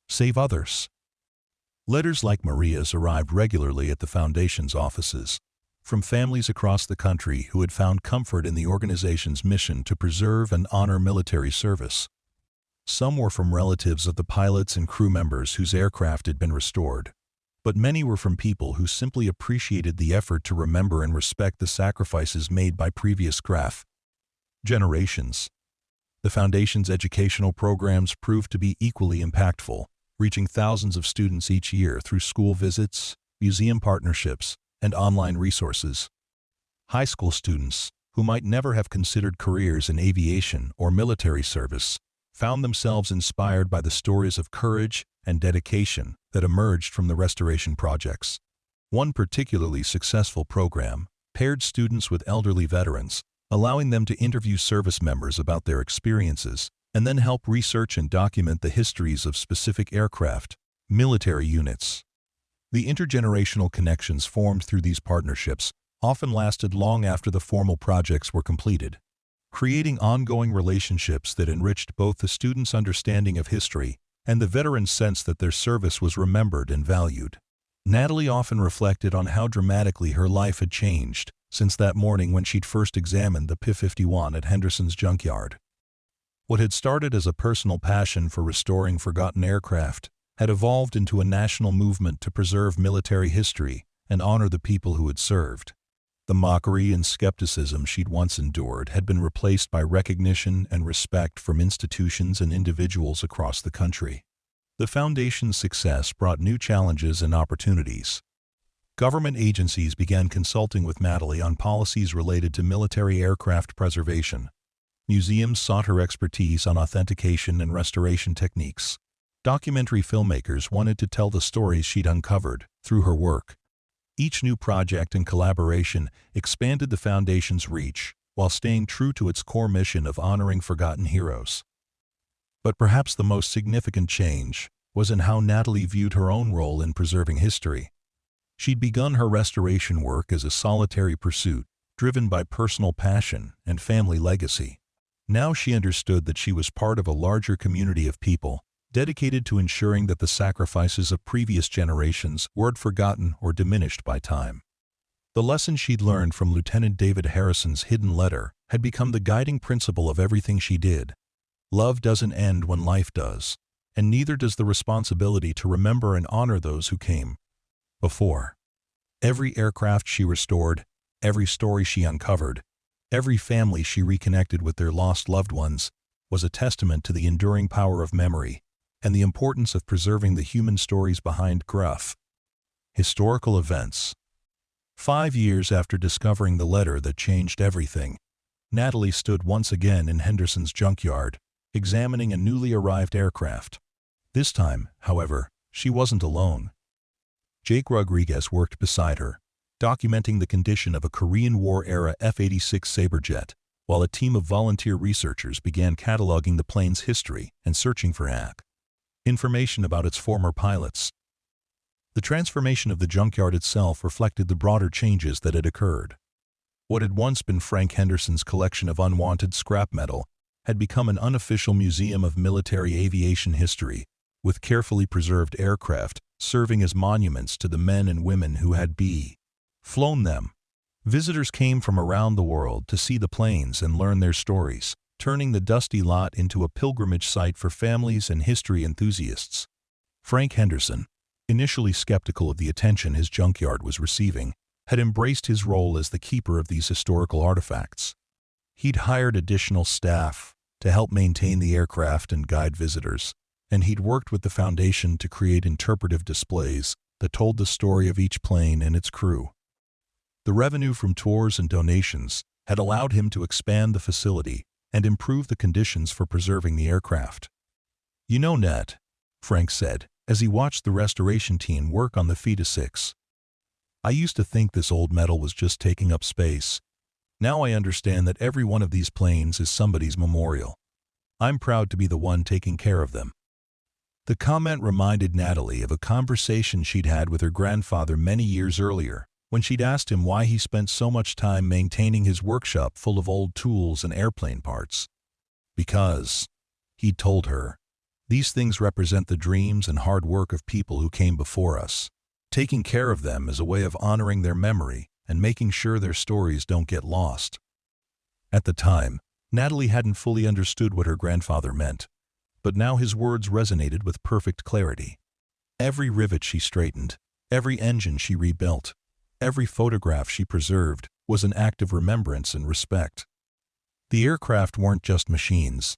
save others." Letters like Maria's arrived regularly at the Foundation's offices, from families across the country who had found comfort in the organization's mission to preserve and honor military service. Some were from relatives of the pilots and crew members whose aircraft had been restored, but many were from people who simply appreciated the effort to remember and respect the sacrifices made by previous generations. The Foundation's educational programs proved to be equally impactful, reaching thousands of students each year through school visits, museum partnerships, and online resources. High school students, who might never have considered careers in aviation or military service, found themselves inspired by the stories of courage and dedication that emerged from the restoration projects. One particularly successful program paired students with elderly veterans, allowing them to interview service members about their experiences and then help research and document the histories of specific aircraft, military units. The intergenerational connections formed through these partnerships often lasted long after the formal projects were completed, creating ongoing relationships that enriched both the students' understanding of history and the veterans' sense that their service was remembered and valued. Natalie often reflected on how dramatically her life had changed since that morning when she'd first examined the P-51 at Henderson's junkyard. What had started as a personal passion for restoring forgotten aircraft had evolved into a national movement to preserve military history and honor the people who had served. The mockery and skepticism she'd once endured had been replaced by recognition and respect from institutions and individuals across the country. The Foundation's success brought new challenges and opportunities. Government agencies began consulting with Natalie on policies related to military aircraft preservation. Museums sought her expertise on authentication and restoration techniques. Documentary filmmakers wanted to tell the stories she'd uncovered through her work. Each new project and collaboration expanded the Foundation's reach while staying true to its core mission of honoring forgotten heroes. But perhaps the most significant change was in how Natalie viewed her own role in preserving history. She'd begun her restoration work as a solitary pursuit, driven by personal passion and family legacy. Now she understood that she was part of a larger community of people, dedicated to ensuring that the sacrifices of previous generations weren't forgotten or diminished by time. The lesson she'd learned from Lieutenant David Harrison's hidden letter had become the guiding principle of everything she did. Love doesn't end when life does, and neither does the responsibility to remember and honor those who came before. Every aircraft she restored, every story she uncovered, every family she reconnected with their lost loved ones, was a testament to the enduring power of memory and the importance of preserving the human stories behind gruff historical events. 5 years after discovering the letter that changed everything, Natalie stood once again in Henderson's junkyard, examining a newly arrived aircraft. This time, however, she wasn't alone. Jake Rodriguez worked beside her, documenting the condition of a Korean War-era F-86 Saberjet, while a team of volunteer researchers began cataloging the plane's history and searching for information about its former pilots. The transformation of the junkyard itself reflected the broader changes that had occurred. What had once been Frank Henderson's collection of unwanted scrap metal had become an unofficial museum of military aviation history, with carefully preserved aircraft serving as monuments to the men and women who had flown them. Visitors came from around the world to see the planes and learn their stories, turning the dusty lot into a pilgrimage site for families and history enthusiasts. Frank Henderson, initially skeptical of the attention his junkyard was receiving, had embraced his role as the keeper of these historical artifacts. He'd hired additional staff to help maintain the aircraft and guide visitors, and he'd worked with the Foundation to create interpretive displays that told the story of each plane and its crew. The revenue from tours and donations had allowed him to expand the facility and improve the conditions for preserving the aircraft. "You know, Nat," Frank said, as he watched the restoration team work on the F-86. "I used to think this old metal was just taking up space. Now I understand that every one of these planes is somebody's memorial. I'm proud to be the one taking care of them." The comment reminded Natalie of a conversation she'd had with her grandfather many years earlier, when she'd asked him why he spent so much time maintaining his workshop full of old tools and airplane parts. "Because," he'd told her, "these things represent the dreams and hard work of people who came before us. Taking care of them is a way of honoring their memory and making sure their stories don't get lost." At the time, Natalie hadn't fully understood what her grandfather meant, but now his words resonated with perfect clarity. Every rivet she straightened, every engine she rebuilt, every photograph she preserved was an act of remembrance and respect. The aircraft weren't just machines.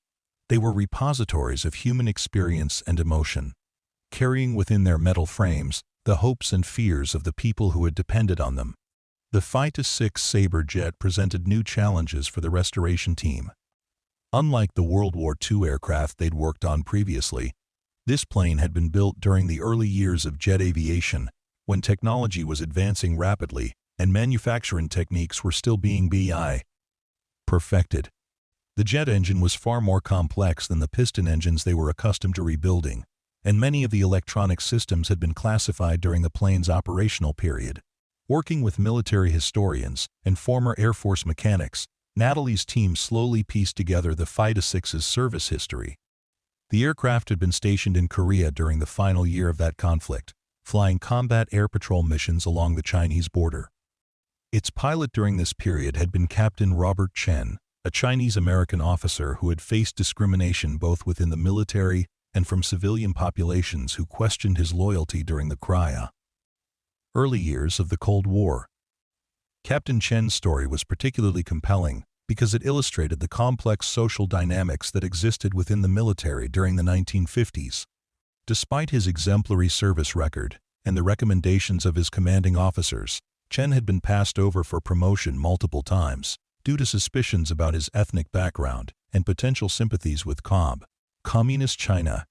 They were repositories of human experience and emotion, carrying within their metal frames the hopes and fears of the people who had depended on them. The F-86 Saberjet presented new challenges for the restoration team. Unlike the World War II aircraft they'd worked on previously, this plane had been built during the early years of jet aviation, when technology was advancing rapidly and manufacturing techniques were still being perfected. The jet engine was far more complex than the piston engines they were accustomed to rebuilding, and many of the electronic systems had been classified during the plane's operational period. Working with military historians and former Air Force mechanics, Natalie's team slowly pieced together the F-86's service history. The aircraft had been stationed in Korea during the final year of that conflict, flying combat air patrol missions along the Chinese border. Its pilot during this period had been Captain Robert Chen, a Chinese-American officer who had faced discrimination both within the military and from civilian populations who questioned his loyalty during the early years of the Cold War. Captain Chen's story was particularly compelling because it illustrated the complex social dynamics that existed within the military during the 1950s. Despite his exemplary service record and the recommendations of his commanding officers, Chen had been passed over for promotion multiple times due to suspicions about his ethnic background and potential sympathies with Communist China.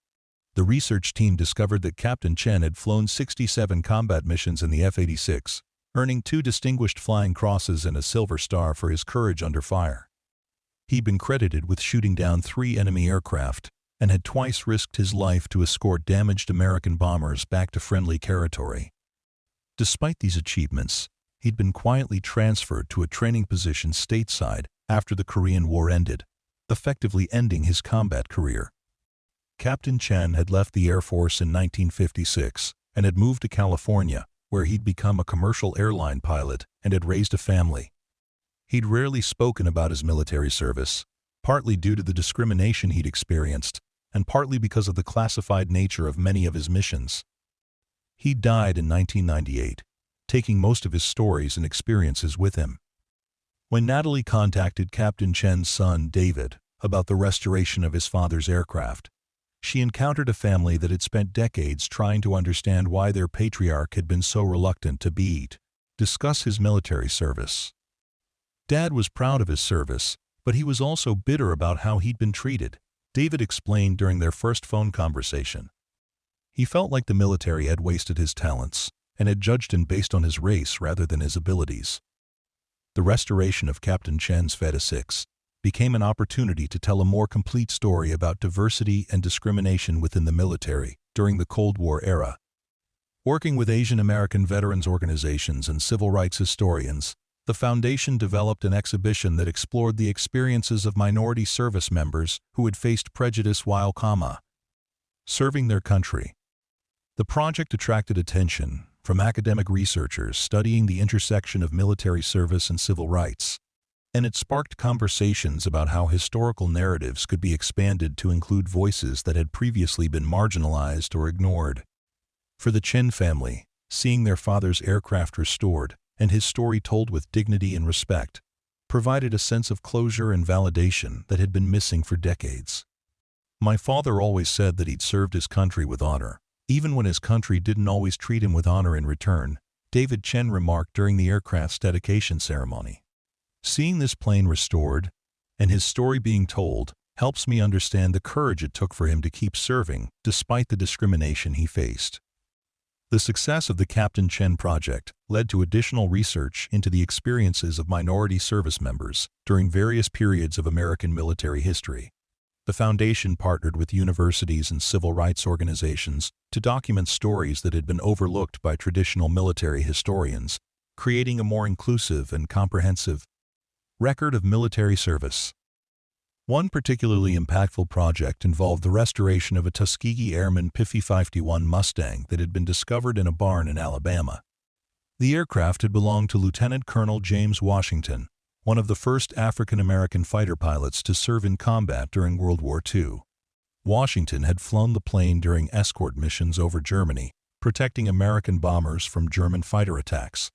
The research team discovered that Captain Chen had flown 67 combat missions in the F-86, earning 2 Distinguished Flying Crosses and a Silver Star for his courage under fire. He'd been credited with shooting down 3 enemy aircraft and had twice risked his life to escort damaged American bombers back to friendly territory. Despite these achievements, he'd been quietly transferred to a training position stateside after the Korean War ended, effectively ending his combat career. Captain Chen had left the Air Force in 1956 and had moved to California, where he'd become a commercial airline pilot and had raised a family. He'd rarely spoken about his military service, partly due to the discrimination he'd experienced, and partly because of the classified nature of many of his missions. He died in 1998, taking most of his stories and experiences with him. When Natalie contacted Captain Chen's son, David, about the restoration of his father's aircraft, she encountered a family that had spent decades trying to understand why their patriarch had been so reluctant to discuss his military service. Dad was proud of his service, but he was also bitter about how he'd been treated, David explained during their first phone conversation. He felt like the military had wasted his talents and had judged him based on his race rather than his abilities. The restoration of Captain Chen's F-86 became an opportunity to tell a more complete story about diversity and discrimination within the military during the Cold War era. Working with Asian American veterans organizations and civil rights historians, the Foundation developed an exhibition that explored the experiences of minority service members who had faced prejudice while serving their country. The project attracted attention from academic researchers studying the intersection of military service and civil rights, and it sparked conversations about how historical narratives could be expanded to include voices that had previously been marginalized or ignored. For the Chen family, seeing their father's aircraft restored and his story told with dignity and respect provided a sense of closure and validation that had been missing for decades. "My father always said that he'd served his country with honor, even when his country didn't always treat him with honor in return," David Chen remarked during the aircraft's dedication ceremony. "Seeing this plane restored and his story being told helps me understand the courage it took for him to keep serving despite the discrimination he faced." The success of the Captain Chen project led to additional research into the experiences of minority service members during various periods of American military history. The Foundation partnered with universities and civil rights organizations to document stories that had been overlooked by traditional military historians, creating a more inclusive and comprehensive record of military service. One particularly impactful project involved the restoration of a Tuskegee Airman P-51 Mustang that had been discovered in a barn in Alabama. The aircraft had belonged to Lieutenant Colonel James Washington, one of the first African-American fighter pilots to serve in combat during World War II. Washington had flown the plane during escort missions over Germany, protecting American bombers from German fighter attacks.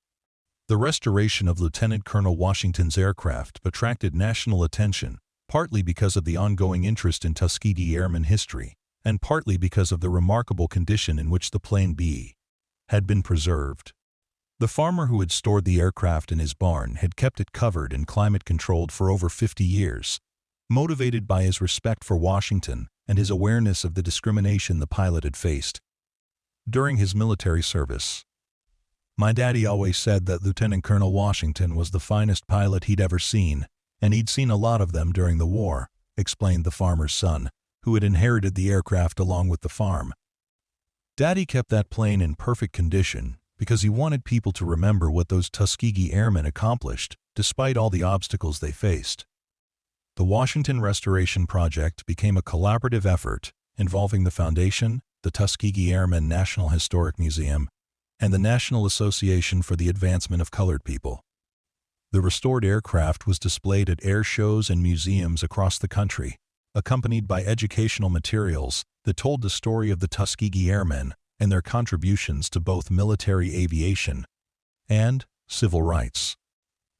The restoration of Lieutenant Colonel Washington's aircraft attracted national attention, partly because of the ongoing interest in Tuskegee Airman history, and partly because of the remarkable condition in which the plane had been preserved. The farmer who had stored the aircraft in his barn had kept it covered and climate-controlled for over 50 years, motivated by his respect for Washington and his awareness of the discrimination the pilot had faced during his military service. "My daddy always said that Lieutenant Colonel Washington was the finest pilot he'd ever seen, and he'd seen a lot of them during the war," explained the farmer's son, who had inherited the aircraft along with the farm. "Daddy kept that plane in perfect condition because he wanted people to remember what those Tuskegee Airmen accomplished, despite all the obstacles they faced." The Washington Restoration Project became a collaborative effort involving the Foundation, the Tuskegee Airmen National Historic Museum, and the National Association for the Advancement of Colored People. The restored aircraft was displayed at air shows and museums across the country, accompanied by educational materials that told the story of the Tuskegee Airmen and their contributions to both military aviation and civil rights.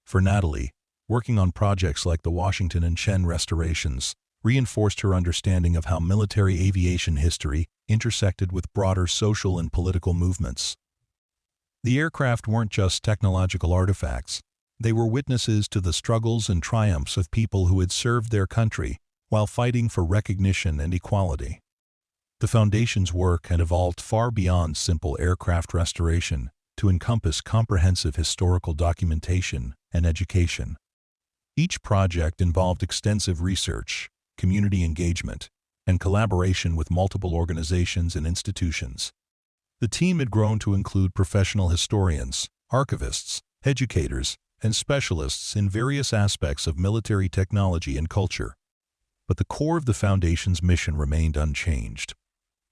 For Natalie, working on projects like the Washington and Chen restorations reinforced her understanding of how military aviation history intersected with broader social and political movements. The aircraft weren't just technological artifacts. They were witnesses to the struggles and triumphs of people who had served their country while fighting for recognition and equality. The Foundation's work had evolved far beyond simple aircraft restoration to encompass comprehensive historical documentation and education. Each project involved extensive research, community engagement, and collaboration with multiple organizations and institutions. The team had grown to include professional historians, archivists, educators, and specialists in various aspects of military technology and culture. But the core of the Foundation's mission remained unchanged,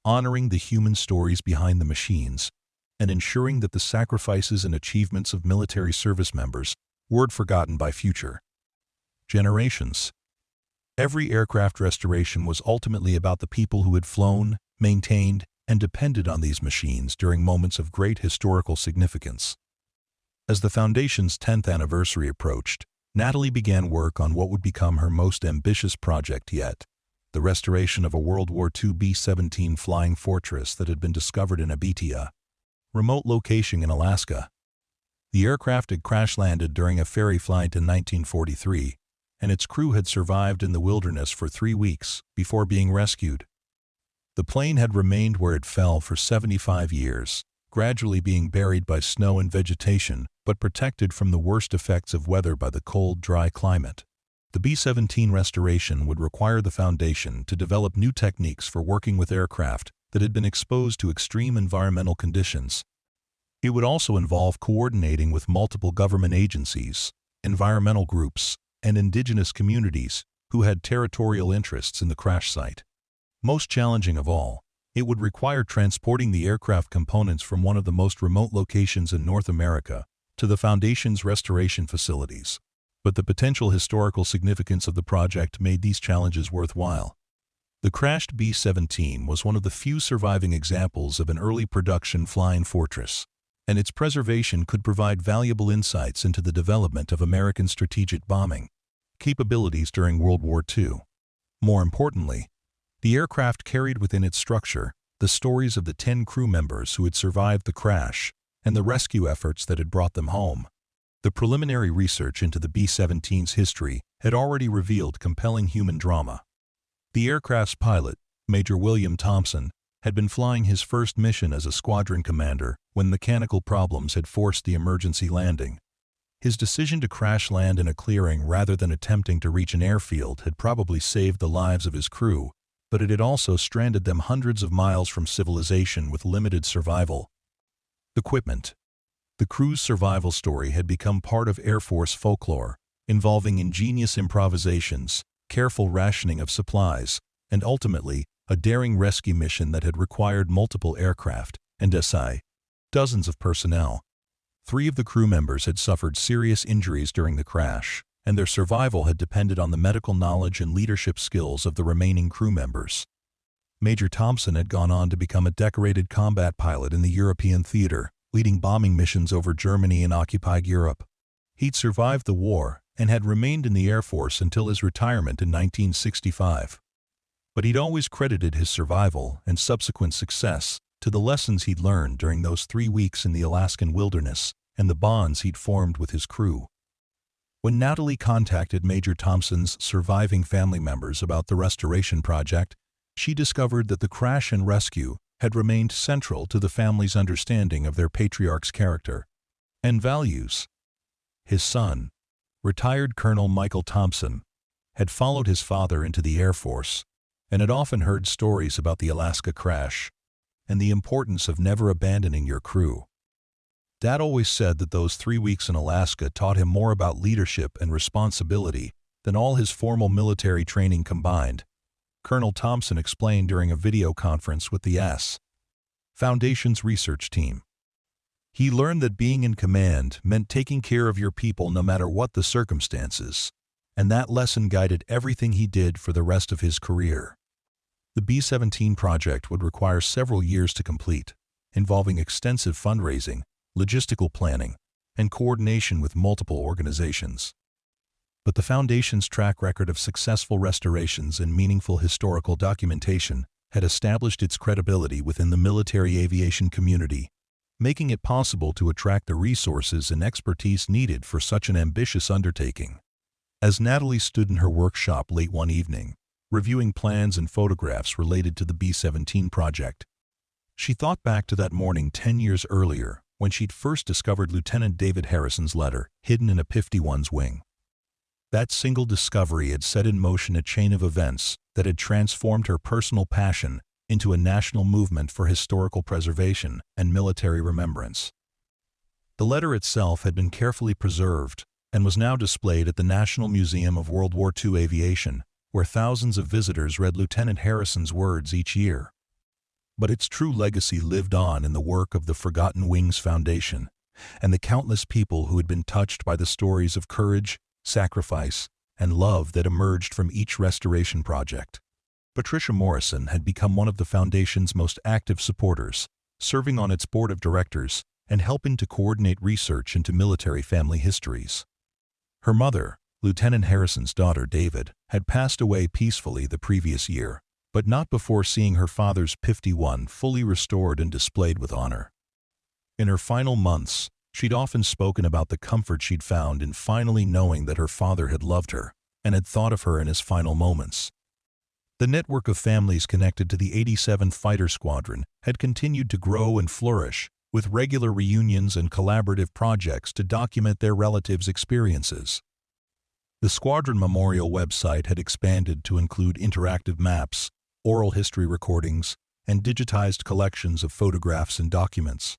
honoring the human stories behind the machines and ensuring that the sacrifices and achievements of military service members weren't forgotten by future generations. Every aircraft restoration was ultimately about the people who had flown, maintained, and depended on these machines during moments of great historical significance. As the Foundation's 10th anniversary approached, Natalie began work on what would become her most ambitious project yet, the restoration of a World War II B-17 flying fortress that had been discovered in a remote location in Alaska. The aircraft had crash-landed during a ferry flight in 1943, and its crew had survived in the wilderness for 3 weeks before being rescued. The plane had remained where it fell for 75 years, gradually being buried by snow and vegetation, but protected from the worst effects of weather by the cold, dry climate. The B-17 restoration would require the Foundation to develop new techniques for working with aircraft that had been exposed to extreme environmental conditions. It would also involve coordinating with multiple government agencies, environmental groups, and indigenous communities who had territorial interests in the crash site. Most challenging of all, it would require transporting the aircraft components from one of the most remote locations in North America to the Foundation's restoration facilities. But the potential historical significance of the project made these challenges worthwhile. The crashed B-17 was one of the few surviving examples of an early production flying fortress, and its preservation could provide valuable insights into the development of American strategic bombing capabilities during World War II. More importantly, the aircraft carried within its structure the stories of the 10 crew members who had survived the crash and the rescue efforts that had brought them home. The preliminary research into the B-17's history had already revealed compelling human drama. The aircraft's pilot, Major William Thompson, had been flying his first mission as a squadron commander when mechanical problems had forced the emergency landing. His decision to crash land in a clearing rather than attempting to reach an airfield had probably saved the lives of his crew, but it had also stranded them hundreds of miles from civilization with limited survival equipment. The crew's survival story had become part of Air Force folklore, involving ingenious improvisations, careful rationing of supplies, and ultimately, a daring rescue mission that had required multiple aircraft and dozens of personnel. 3 of the crew members had suffered serious injuries during the crash, and their survival had depended on the medical knowledge and leadership skills of the remaining crew members. Major Thompson had gone on to become a decorated combat pilot in the European theater, leading bombing missions over Germany and occupied Europe. He'd survived the war and had remained in the Air Force until his retirement in 1965. But he'd always credited his survival and subsequent success to the lessons he'd learned during those 3 weeks in the Alaskan wilderness and the bonds he'd formed with his crew. When Natalie contacted Major Thompson's surviving family members about the restoration project, she discovered that the crash and rescue had remained central to the family's understanding of their patriarch's character and values. His son, retired Colonel Michael Thompson, had followed his father into the Air Force and had often heard stories about the Alaska crash and the importance of never abandoning your crew. Dad always said that those 3 weeks in Alaska taught him more about leadership and responsibility than all his formal military training combined, Colonel Thompson explained during a video conference with the Foundation's research team. He learned that being in command meant taking care of your people no matter what the circumstances, and that lesson guided everything he did for the rest of his career. The B-17 project would require several years to complete, involving extensive fundraising, logistical planning, and coordination with multiple organizations. But the Foundation's track record of successful restorations and meaningful historical documentation had established its credibility within the military aviation community, making it possible to attract the resources and expertise needed for such an ambitious undertaking. As Natalie stood in her workshop late one evening, reviewing plans and photographs related to the B-17 project, she thought back to that morning 10 years earlier when she'd first discovered Lieutenant David Harrison's letter hidden in a P-51's wing. That single discovery had set in motion a chain of events that had transformed her personal passion into a national movement for historical preservation and military remembrance. The letter itself had been carefully preserved and was now displayed at the National Museum of World War II Aviation, where thousands of visitors read Lieutenant Harrison's words each year. But its true legacy lived on in the work of the Forgotten Wings Foundation and the countless people who had been touched by the stories of courage, sacrifice, and love that emerged from each restoration project. Patricia Morrison had become one of the Foundation's most active supporters, serving on its board of directors and helping to coordinate research into military family histories. Her mother, Lieutenant Harrison's daughter David, had passed away peacefully the previous year, but not before seeing her father's P-51 fully restored and displayed with honor. In her final months, she'd often spoken about the comfort she'd found in finally knowing that her father had loved her and had thought of her in his final moments. The network of families connected to the 87th Fighter Squadron had continued to grow and flourish, with regular reunions and collaborative projects to document their relatives' experiences. The Squadron Memorial website had expanded to include interactive maps, oral history recordings, and digitized collections of photographs and documents.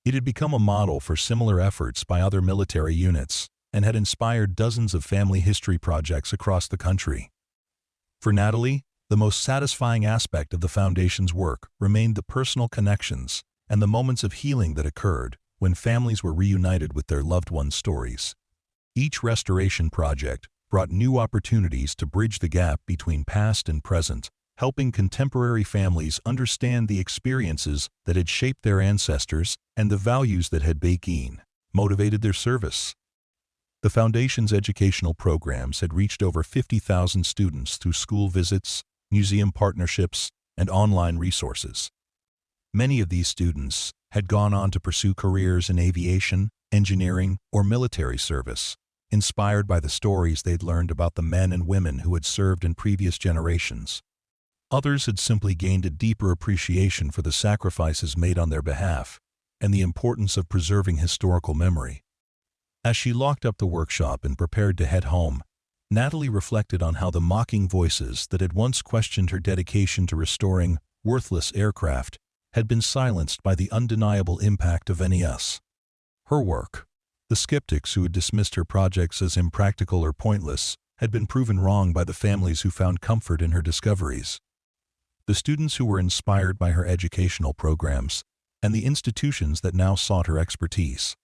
It had become a model for similar efforts by other military units and had inspired dozens of family history projects across the country. For Natalie, the most satisfying aspect of the Foundation's work remained the personal connections and the moments of healing that occurred when families were reunited with their loved ones' stories. Each restoration project brought new opportunities to bridge the gap between past and present, helping contemporary families understand the experiences that had shaped their ancestors and the values that had motivated their service. The Foundation's educational programs had reached over 50,000 students through school visits, museum partnerships, and online resources. Many of these students had gone on to pursue careers in aviation, engineering, or military service, inspired by the stories they'd learned about the men and women who had served in previous generations. Others had simply gained a deeper appreciation for the sacrifices made on their behalf and the importance of preserving historical memory. As she locked up the workshop and prepared to head home, Natalie reflected on how the mocking voices that had once questioned her dedication to restoring worthless aircraft had been silenced by the undeniable impact of NES. Her work, the skeptics who had dismissed her projects as impractical or pointless, had been proven wrong by the families who found comfort in her discoveries. The students who were inspired by her educational programs, and the institutions that now sought her expertise.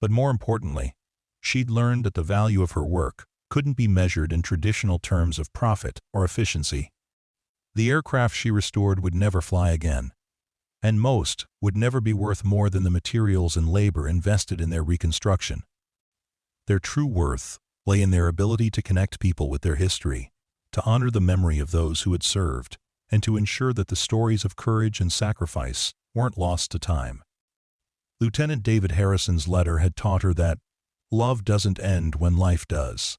But more importantly, she'd learned that the value of her work couldn't be measured in traditional terms of profit or efficiency. The aircraft she restored would never fly again, and most would never be worth more than the materials and labor invested in their reconstruction. Their true worth lay in their ability to connect people with their history, to honor the memory of those who had served, and to ensure that the stories of courage and sacrifice weren't lost to time. Lieutenant David Harrison's letter had taught her that love doesn't end when life does,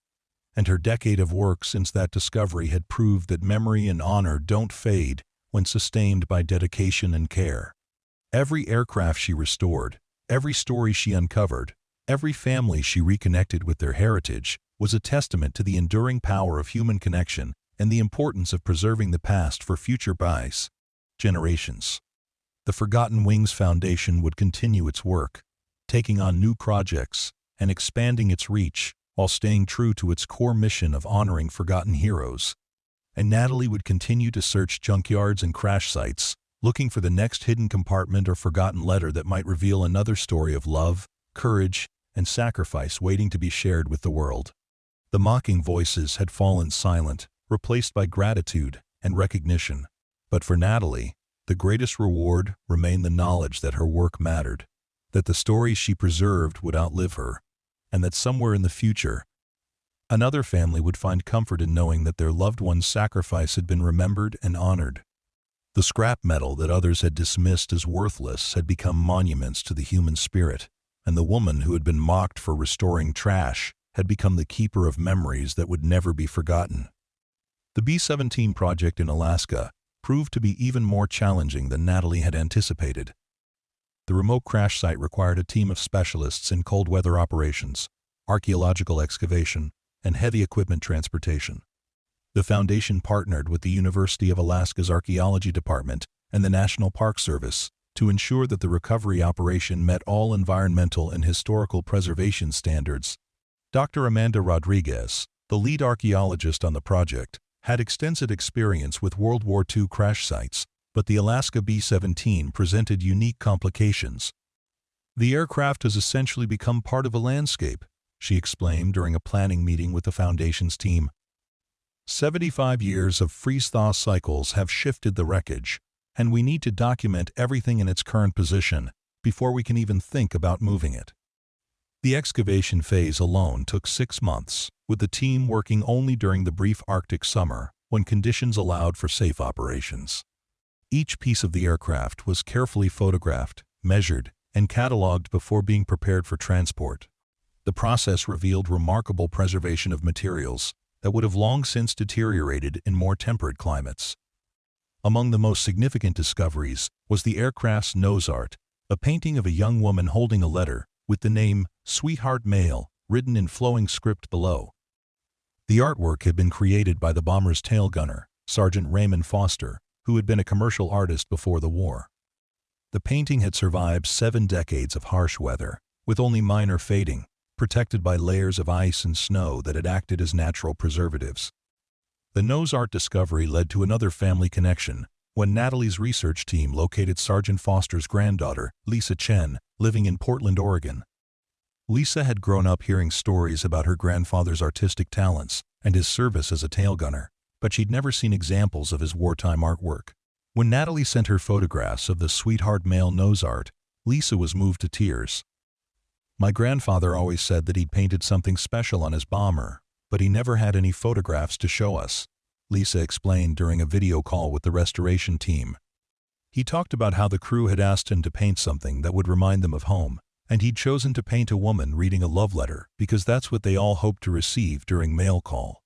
and her decade of work since that discovery had proved that memory and honor don't fade when sustained by dedication and care. Every aircraft she restored, every story she uncovered, every family she reconnected with their heritage was a testament to the enduring power of human connection and the importance of preserving the past for future generations. The Forgotten Wings Foundation would continue its work, taking on new projects and expanding its reach while staying true to its core mission of honoring forgotten heroes. And Natalie would continue to search junkyards and crash sites, looking for the next hidden compartment or forgotten letter that might reveal another story of love, courage, and sacrifice waiting to be shared with the world. The mocking voices had fallen silent, replaced by gratitude and recognition. But for Natalie, the greatest reward remained the knowledge that her work mattered, that the stories she preserved would outlive her, and that somewhere in the future, another family would find comfort in knowing that their loved one's sacrifice had been remembered and honored. The scrap metal that others had dismissed as worthless had become monuments to the human spirit, and the woman who had been mocked for restoring trash had become the keeper of memories that would never be forgotten. The B-17 project in Alaska proved to be even more challenging than Natalie had anticipated. The remote crash site required a team of specialists in cold weather operations, archaeological excavation, and heavy equipment transportation. The Foundation partnered with the University of Alaska's Archaeology Department and the National Park Service to ensure that the recovery operation met all environmental and historical preservation standards. Dr. Amanda Rodriguez, the lead archaeologist on the project, had extensive experience with World War II crash sites, but the Alaska B-17 presented unique complications. The aircraft has essentially become part of a landscape, she explained during a planning meeting with the Foundation's team. 75 years of freeze-thaw cycles have shifted the wreckage, and we need to document everything in its current position before we can even think about moving it. The excavation phase alone took 6 months, with the team working only during the brief Arctic summer when conditions allowed for safe operations. Each piece of the aircraft was carefully photographed, measured, and cataloged before being prepared for transport. The process revealed remarkable preservation of materials that would have long since deteriorated in more temperate climates. Among the most significant discoveries was the aircraft's nose art, a painting of a young woman holding a letter with the name "Sweetheart Mail" written in flowing script below. The artwork had been created by the bomber's tail gunner, Sergeant Raymond Foster, who had been a commercial artist before the war. The painting had survived 7 decades of harsh weather, with only minor fading, protected by layers of ice and snow that had acted as natural preservatives. The nose art discovery led to another family connection when Natalie's research team located Sergeant Foster's granddaughter, Lisa Chen, living in Portland, Oregon. Lisa had grown up hearing stories about her grandfather's artistic talents and his service as a tail gunner, but she'd never seen examples of his wartime artwork. When Natalie sent her photographs of the Sweetheart Mail nose art, Lisa was moved to tears. "My grandfather always said that he'd painted something special on his bomber, but he never had any photographs to show us," Lisa explained during a video call with the restoration team. He talked about how the crew had asked him to paint something that would remind them of home, and he'd chosen to paint a woman reading a love letter because that's what they all hoped to receive during mail call.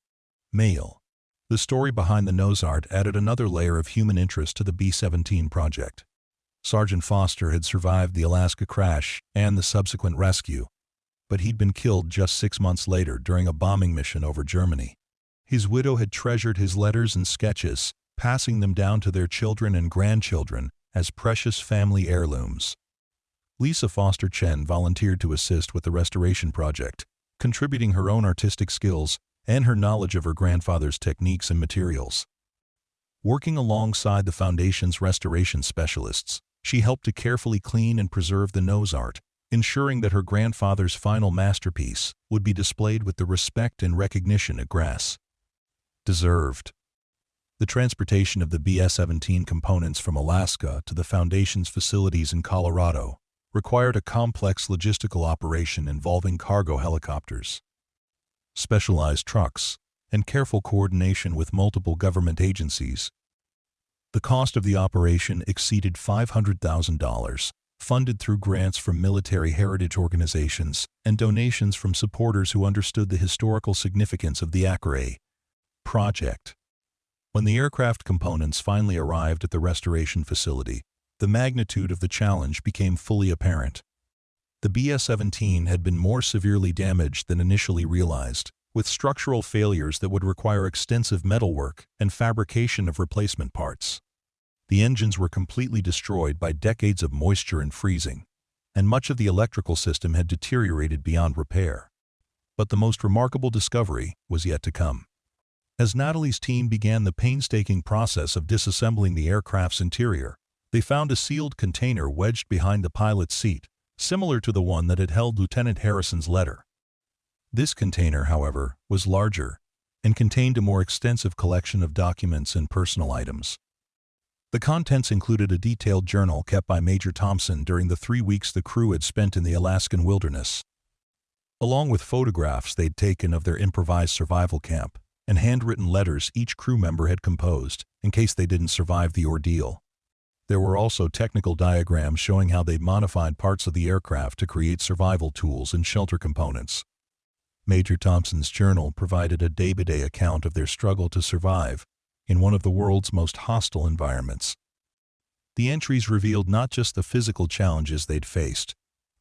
Mail. The story behind the nose art added another layer of human interest to the B-17 project. Sergeant Foster had survived the Alaska crash and the subsequent rescue, but he'd been killed just 6 months later during a bombing mission over Germany. His widow had treasured his letters and sketches, passing them down to their children and grandchildren as precious family heirlooms. Lisa Foster Chen volunteered to assist with the restoration project, contributing her own artistic skills and her knowledge of her grandfather's techniques and materials. Working alongside the Foundation's restoration specialists, she helped to carefully clean and preserve the nose art, ensuring that her grandfather's final masterpiece would be displayed with the respect and recognition it deserved. The transportation of the B-17 components from Alaska to the Foundation's facilities in Colorado required a complex logistical operation involving cargo helicopters, specialized trucks, and careful coordination with multiple government agencies. The cost of the operation exceeded $500,000, funded through grants from military heritage organizations and donations from supporters who understood the historical significance of the Acre project. When the aircraft components finally arrived at the restoration facility, the magnitude of the challenge became fully apparent. The B-17 had been more severely damaged than initially realized, with structural failures that would require extensive metalwork and fabrication of replacement parts. The engines were completely destroyed by decades of moisture and freezing, and much of the electrical system had deteriorated beyond repair. But the most remarkable discovery was yet to come. As Natalie's team began the painstaking process of disassembling the aircraft's interior, They found a sealed container wedged behind the pilot's seat, similar to the one that had held Lieutenant Harrison's letter. This container, however, was larger and contained a more extensive collection of documents and personal items. The contents included a detailed journal kept by Major Thompson during the 3 weeks the crew had spent in the Alaskan wilderness, along with photographs they'd taken of their improvised survival camp and handwritten letters each crew member had composed in case they didn't survive the ordeal. There were also technical diagrams showing how they'd modified parts of the aircraft to create survival tools and shelter components. Major Thompson's journal provided a day-by-day account of their struggle to survive in one of the world's most hostile environments. The entries revealed not just the physical challenges they'd faced,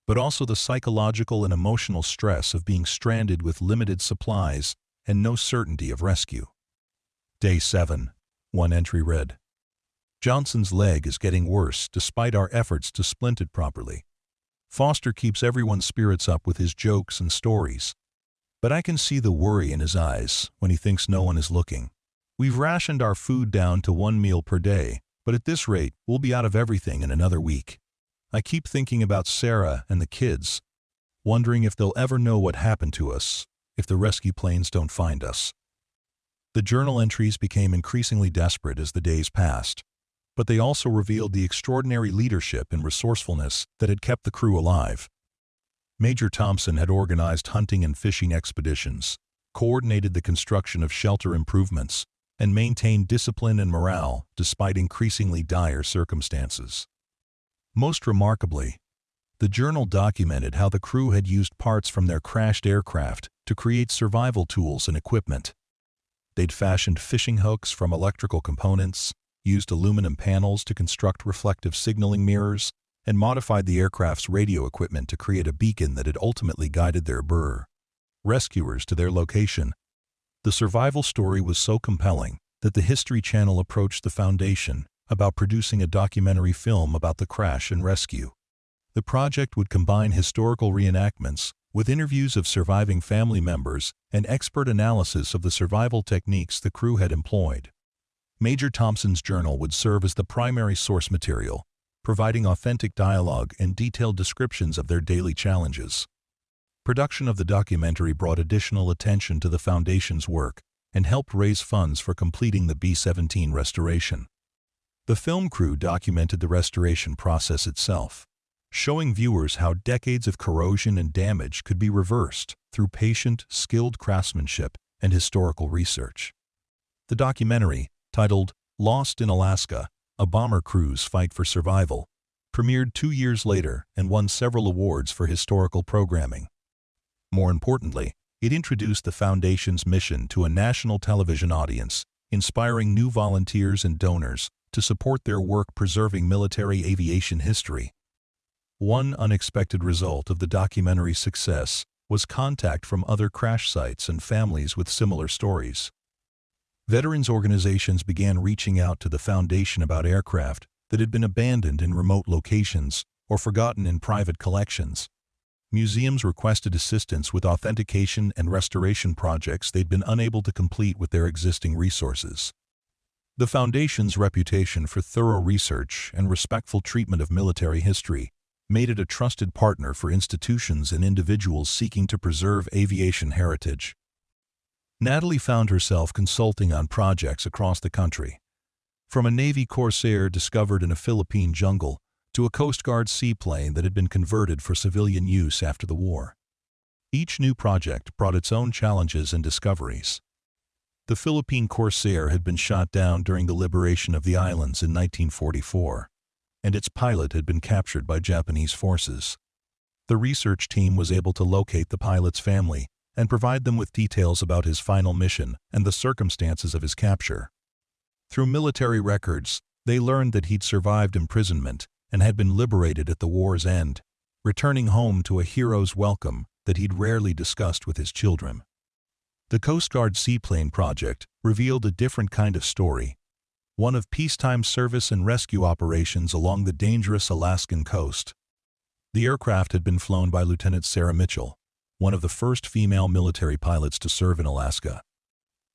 but also the psychological and emotional stress of being stranded with limited supplies and no certainty of rescue. Day 7. One entry read, "Johnson's leg is getting worse despite our efforts to splint it properly. Foster keeps everyone's spirits up with his jokes and stories, but I can see the worry in his eyes when he thinks no one is looking. We've rationed our food down to 1 meal per day, but at this rate, we'll be out of everything in another week. I keep thinking about Sarah and the kids, wondering if they'll ever know what happened to us if the rescue planes don't find us." The journal entries became increasingly desperate as the days passed, but they also revealed the extraordinary leadership and resourcefulness that had kept the crew alive. Major Thompson had organized hunting and fishing expeditions, coordinated the construction of shelter improvements, and maintained discipline and morale despite increasingly dire circumstances. Most remarkably, the journal documented how the crew had used parts from their crashed aircraft to create survival tools and equipment. They'd fashioned fishing hooks from electrical components, used aluminum panels to construct reflective signaling mirrors, and modified the aircraft's radio equipment to create a beacon that had ultimately guided their rescuers to their location. The survival story was so compelling that the History Channel approached the Foundation about producing a documentary film about the crash and rescue. The project would combine historical reenactments with interviews of surviving family members and expert analysis of the survival techniques the crew had employed. Major Thompson's journal would serve as the primary source material, providing authentic dialogue and detailed descriptions of their daily challenges. Production of the documentary brought additional attention to the Foundation's work and helped raise funds for completing the B-17 restoration. The film crew documented the restoration process itself, showing viewers how decades of corrosion and damage could be reversed through patient, skilled craftsmanship and historical research. The documentary, titled "Lost in Alaska: A Bomber Crew's Fight for Survival," premiered 2 years later and won several awards for historical programming. More importantly, it introduced the Foundation's mission to a national television audience, inspiring new volunteers and donors to support their work preserving military aviation history. One unexpected result of the documentary's success was contact from other crash sites and families with similar stories. Veterans organizations began reaching out to the Foundation about aircraft that had been abandoned in remote locations or forgotten in private collections. Museums requested assistance with authentication and restoration projects they'd been unable to complete with their existing resources. The Foundation's reputation for thorough research and respectful treatment of military history made it a trusted partner for institutions and individuals seeking to preserve aviation heritage. Natalie found herself consulting on projects across the country, from a Navy Corsair discovered in a Philippine jungle to a Coast Guard seaplane that had been converted for civilian use after the war. Each new project brought its own challenges and discoveries. The Philippine Corsair had been shot down during the liberation of the islands in 1944, and its pilot had been captured by Japanese forces. The research team was able to locate the pilot's family and provide them with details about his final mission and the circumstances of his capture. Through military records, they learned that he'd survived imprisonment and had been liberated at the war's end, returning home to a hero's welcome that he'd rarely discussed with his children. The Coast Guard seaplane project revealed a different kind of story, one of peacetime service and rescue operations along the dangerous Alaskan coast. The aircraft had been flown by Lieutenant Sarah Mitchell, one of the first female military pilots to serve in Alaska.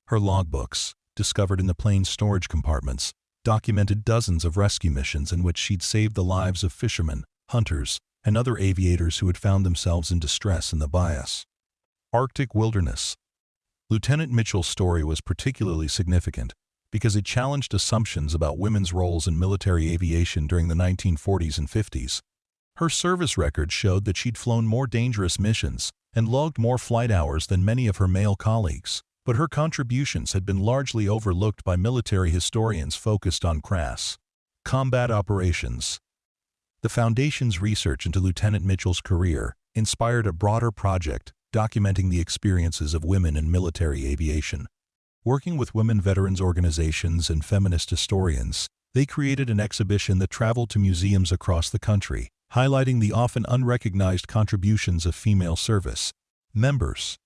Her logbooks, discovered in the plane's storage compartments, documented dozens of rescue missions in which she'd saved the lives of fishermen, hunters, and other aviators who had found themselves in distress in the Bias. Arctic wilderness. Lieutenant Mitchell's story was particularly significant because it challenged assumptions about women's roles in military aviation during the 1940s and 50s. Her service record showed that she'd flown more dangerous missions and logged more flight hours than many of her male colleagues, but her contributions had been largely overlooked by military historians focused on crass combat operations. The Foundation's research into Lieutenant Mitchell's career inspired a broader project documenting the experiences of women in military aviation. Working with women veterans organizations and feminist historians, they created an exhibition that traveled to museums across the country, highlighting the often unrecognized contributions of female service members.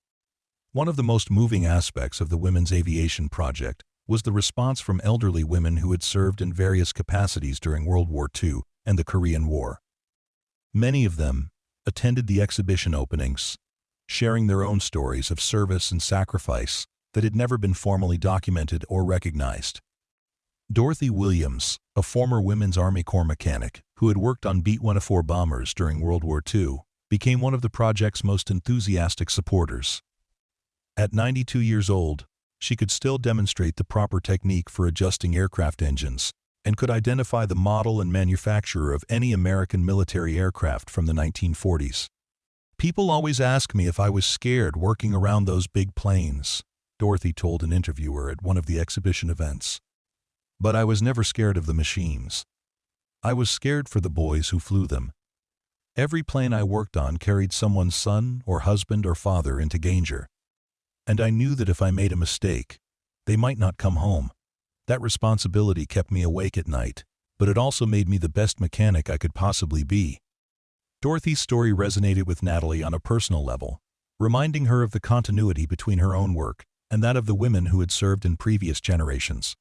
One of the most moving aspects of the Women's Aviation Project was the response from elderly women who had served in various capacities during World War II and the Korean War. Many of them attended the exhibition openings, sharing their own stories of service and sacrifice that had never been formally documented or recognized. Dorothy Williams, a former Women's Army Corps mechanic who had worked on B-104 bombers during World War II, became one of the project's most enthusiastic supporters. At 92 years old, she could still demonstrate the proper technique for adjusting aircraft engines and could identify the model and manufacturer of any American military aircraft from the 1940s. "People always ask me if I was scared working around those big planes," Dorothy told an interviewer at one of the exhibition events. "But I was never scared of the machines. I was scared for the boys who flew them. Every plane I worked on carried someone's son or husband or father into danger. And I knew that if I made a mistake, they might not come home. That responsibility kept me awake at night, but it also made me the best mechanic I could possibly be." Dorothy's story resonated with Natalie on a personal level, reminding her of the continuity between her own work and that of the women who had served in previous generations.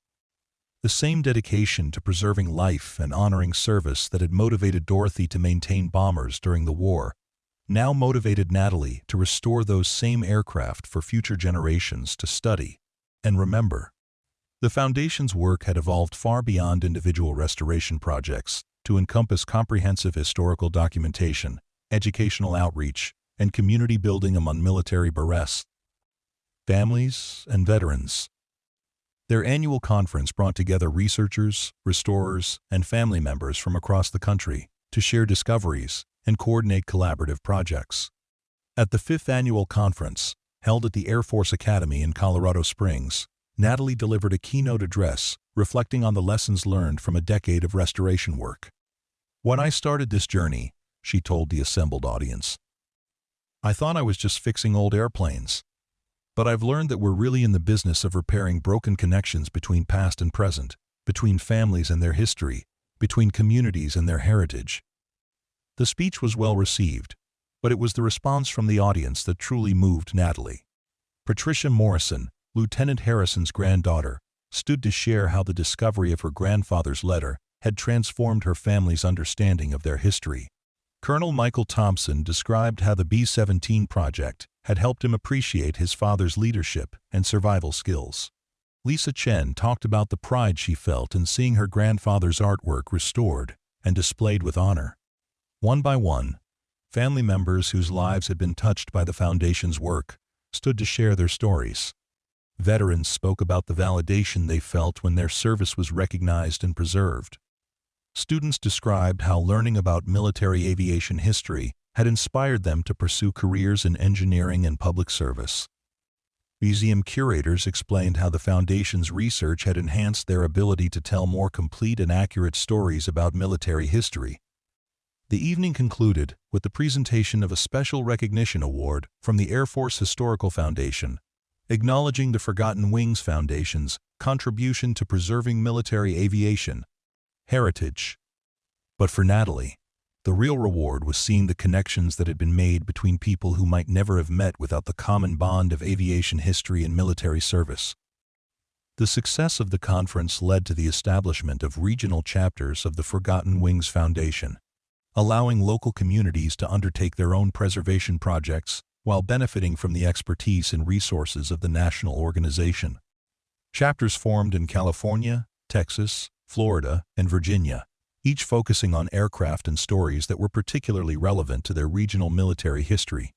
The same dedication to preserving life and honoring service that had motivated Dorothy to maintain bombers during the war now motivated Natalie to restore those same aircraft for future generations to study and remember. The Foundation's work had evolved far beyond individual restoration projects to encompass comprehensive historical documentation, educational outreach, and community building among military barrettes, families, and veterans. Their annual conference brought together researchers, restorers, and family members from across the country to share discoveries and coordinate collaborative projects. At the 5th annual conference, held at the Air Force Academy in Colorado Springs, Natalie delivered a keynote address reflecting on the lessons learned from a decade of restoration work. "When I started this journey," she told the assembled audience, "I thought I was just fixing old airplanes. But I've learned that we're really in the business of repairing broken connections between past and present, between families and their history, between communities and their heritage." The speech was well received, but it was the response from the audience that truly moved Natalie. Patricia Morrison, Lieutenant Harrison's granddaughter, stood to share how the discovery of her grandfather's letter had transformed her family's understanding of their history. Colonel Michael Thompson described how the B-17 project had helped him appreciate his father's leadership and survival skills. Lisa Chen talked about the pride she felt in seeing her grandfather's artwork restored and displayed with honor. One by one, family members whose lives had been touched by the Foundation's work stood to share their stories. Veterans spoke about the validation they felt when their service was recognized and preserved. Students described how learning about military aviation history had inspired them to pursue careers in engineering and public service. Museum curators explained how the Foundation's research had enhanced their ability to tell more complete and accurate stories about military history. The evening concluded with the presentation of a Special Recognition Award from the Air Force Historical Foundation, acknowledging the Forgotten Wings Foundation's contribution to preserving military aviation heritage. But for Natalie, the real reward was seeing the connections that had been made between people who might never have met without the common bond of aviation history and military service. The success of the conference led to the establishment of regional chapters of the Forgotten Wings Foundation, allowing local communities to undertake their own preservation projects while benefiting from the expertise and resources of the national organization. Chapters formed in California, Texas, Florida, and Virginia, each focusing on aircraft and stories that were particularly relevant to their regional military history.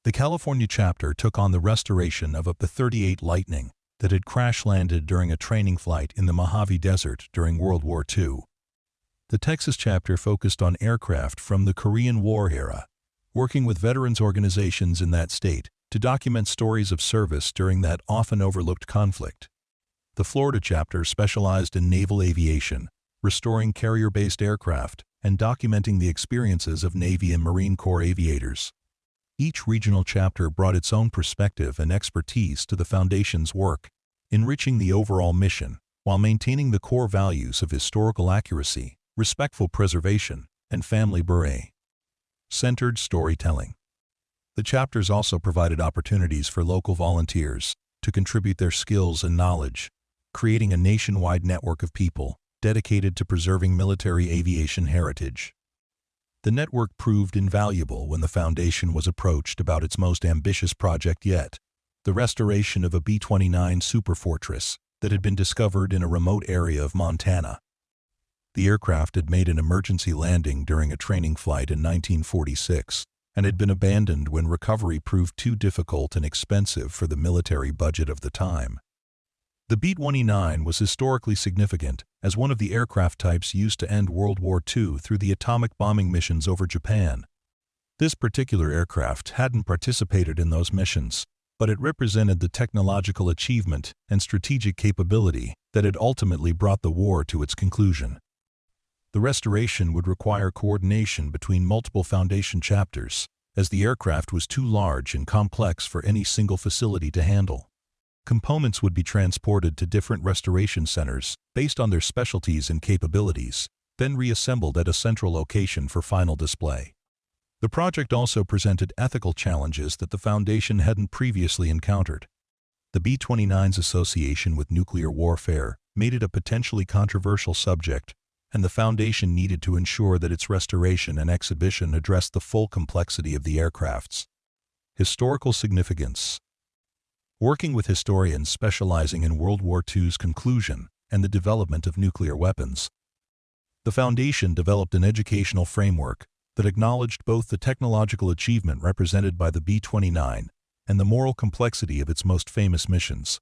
The California chapter took on the restoration of a P-38 Lightning that had crash-landed during a training flight in the Mojave Desert during World War II. The Texas chapter focused on aircraft from the Korean War era, working with veterans organizations in that state to document stories of service during that often overlooked conflict. The Florida chapter specialized in naval aviation, restoring carrier-based aircraft and documenting the experiences of Navy and Marine Corps aviators. Each regional chapter brought its own perspective and expertise to the Foundation's work, enriching the overall mission while maintaining the core values of historical accuracy, respectful preservation, and family centered storytelling. The chapters also provided opportunities for local volunteers to contribute their skills and knowledge, creating a nationwide network of people dedicated to preserving military aviation heritage. The network proved invaluable when the Foundation was approached about its most ambitious project yet, the restoration of a B-29 Superfortress that had been discovered in a remote area of Montana. The aircraft had made an emergency landing during a training flight in 1946 and had been abandoned when recovery proved too difficult and expensive for the military budget of the time. The B-29 was historically significant as one of the aircraft types used to end World War II through the atomic bombing missions over Japan. This particular aircraft hadn't participated in those missions, but it represented the technological achievement and strategic capability that had ultimately brought the war to its conclusion. The restoration would require coordination between multiple Foundation chapters, as the aircraft was too large and complex for any single facility to handle. Components would be transported to different restoration centers based on their specialties and capabilities, then reassembled at a central location for final display. The project also presented ethical challenges that the Foundation hadn't previously encountered. The B-29's association with nuclear warfare made it a potentially controversial subject, and the Foundation needed to ensure that its restoration and exhibition addressed the full complexity of the aircraft's historical significance. Working with historians specializing in World War II's conclusion and the development of nuclear weapons, the Foundation developed an educational framework that acknowledged both the technological achievement represented by the B-29 and the moral complexity of its most famous missions.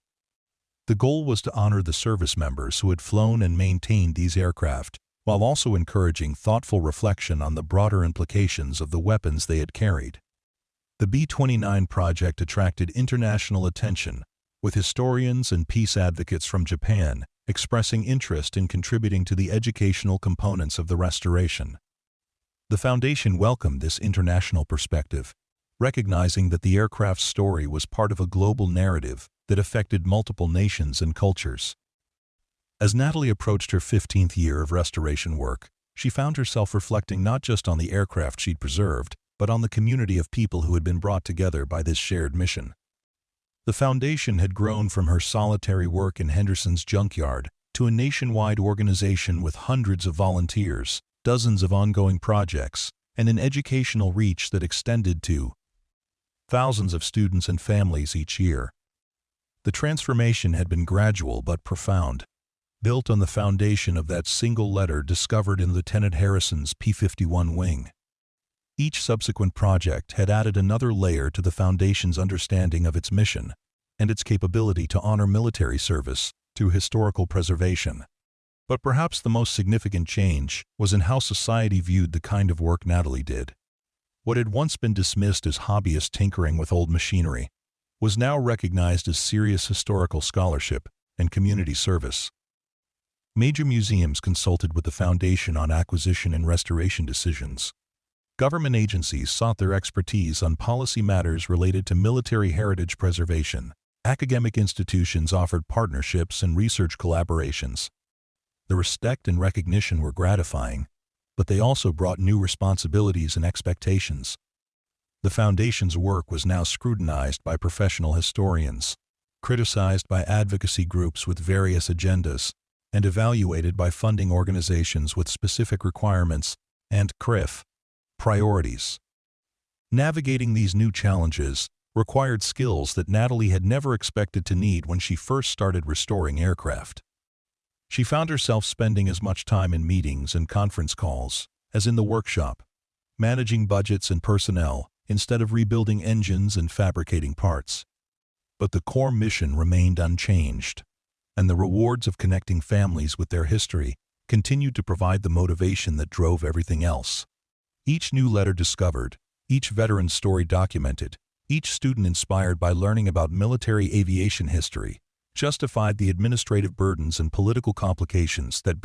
The goal was to honor the service members who had flown and maintained these aircraft, while also encouraging thoughtful reflection on the broader implications of the weapons they had carried. The B-29 project attracted international attention, with historians and peace advocates from Japan expressing interest in contributing to the educational components of the restoration. The Foundation welcomed this international perspective, recognizing that the aircraft's story was part of a global narrative that affected multiple nations and cultures. As Natalie approached her 15th year of restoration work, she found herself reflecting not just on the aircraft she'd preserved, but on the community of people who had been brought together by this shared mission. The Foundation had grown from her solitary work in Henderson's junkyard to a nationwide organization with hundreds of volunteers, dozens of ongoing projects, and an educational reach that extended to thousands of students and families each year. The transformation had been gradual but profound, built on the foundation of that single letter discovered in Lieutenant Harrison's P-51 wing. Each subsequent project had added another layer to the Foundation's understanding of its mission and its capability to honor military service through historical preservation. But perhaps the most significant change was in how society viewed the kind of work Natalie did. What had once been dismissed as hobbyist tinkering with old machinery was now recognized as serious historical scholarship and community service. Major museums consulted with the Foundation on acquisition and restoration decisions. Government agencies sought their expertise on policy matters related to military heritage preservation. Academic institutions offered partnerships and research collaborations. The respect and recognition were gratifying, but they also brought new responsibilities and expectations. The Foundation's work was now scrutinized by professional historians, criticized by advocacy groups with various agendas, and evaluated by funding organizations with specific requirements and priorities. Navigating these new challenges required skills that Natalie had never expected to need when she first started restoring aircraft. She found herself spending as much time in meetings and conference calls as in the workshop, managing budgets and personnel instead of rebuilding engines and fabricating parts. But the core mission remained unchanged, and the rewards of connecting families with their history continued to provide the motivation that drove everything else. Each new letter discovered, each veteran's story documented, each student inspired by learning about military aviation history, justified the administrative burdens and political complications that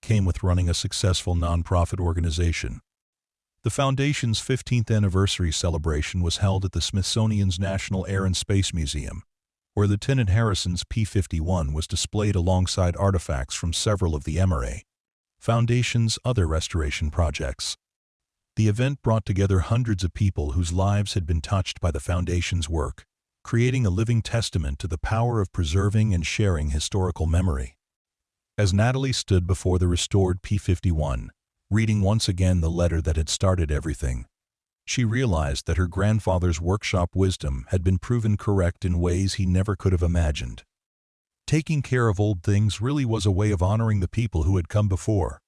came with running a successful nonprofit organization. The Foundation's 15th anniversary celebration was held at the Smithsonian's National Air and Space Museum, where Lieutenant Harrison's P-51 was displayed alongside artifacts from several of the MRA Foundation's other restoration projects. The event brought together hundreds of people whose lives had been touched by the Foundation's work, creating a living testament to the power of preserving and sharing historical memory. As Natalie stood before the restored P-51, reading once again the letter that had started everything, she realized that her grandfather's workshop wisdom had been proven correct in ways he never could have imagined. Taking care of old things really was a way of honoring the people who had come before,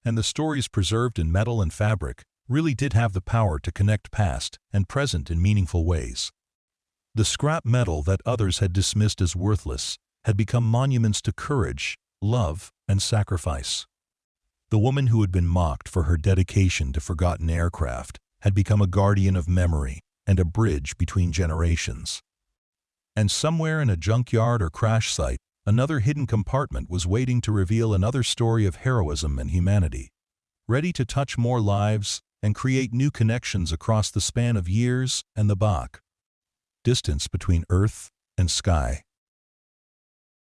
and the stories preserved in metal and fabric really did have the power to connect past and present in meaningful ways. The scrap metal that others had dismissed as worthless had become monuments to courage, love, and sacrifice. The woman who had been mocked for her dedication to forgotten aircraft had become a guardian of memory and a bridge between generations. And somewhere in a junkyard or crash site, another hidden compartment was waiting to reveal another story of heroism and humanity, ready to touch more lives and create new connections across the span of years and the distance between Earth and sky.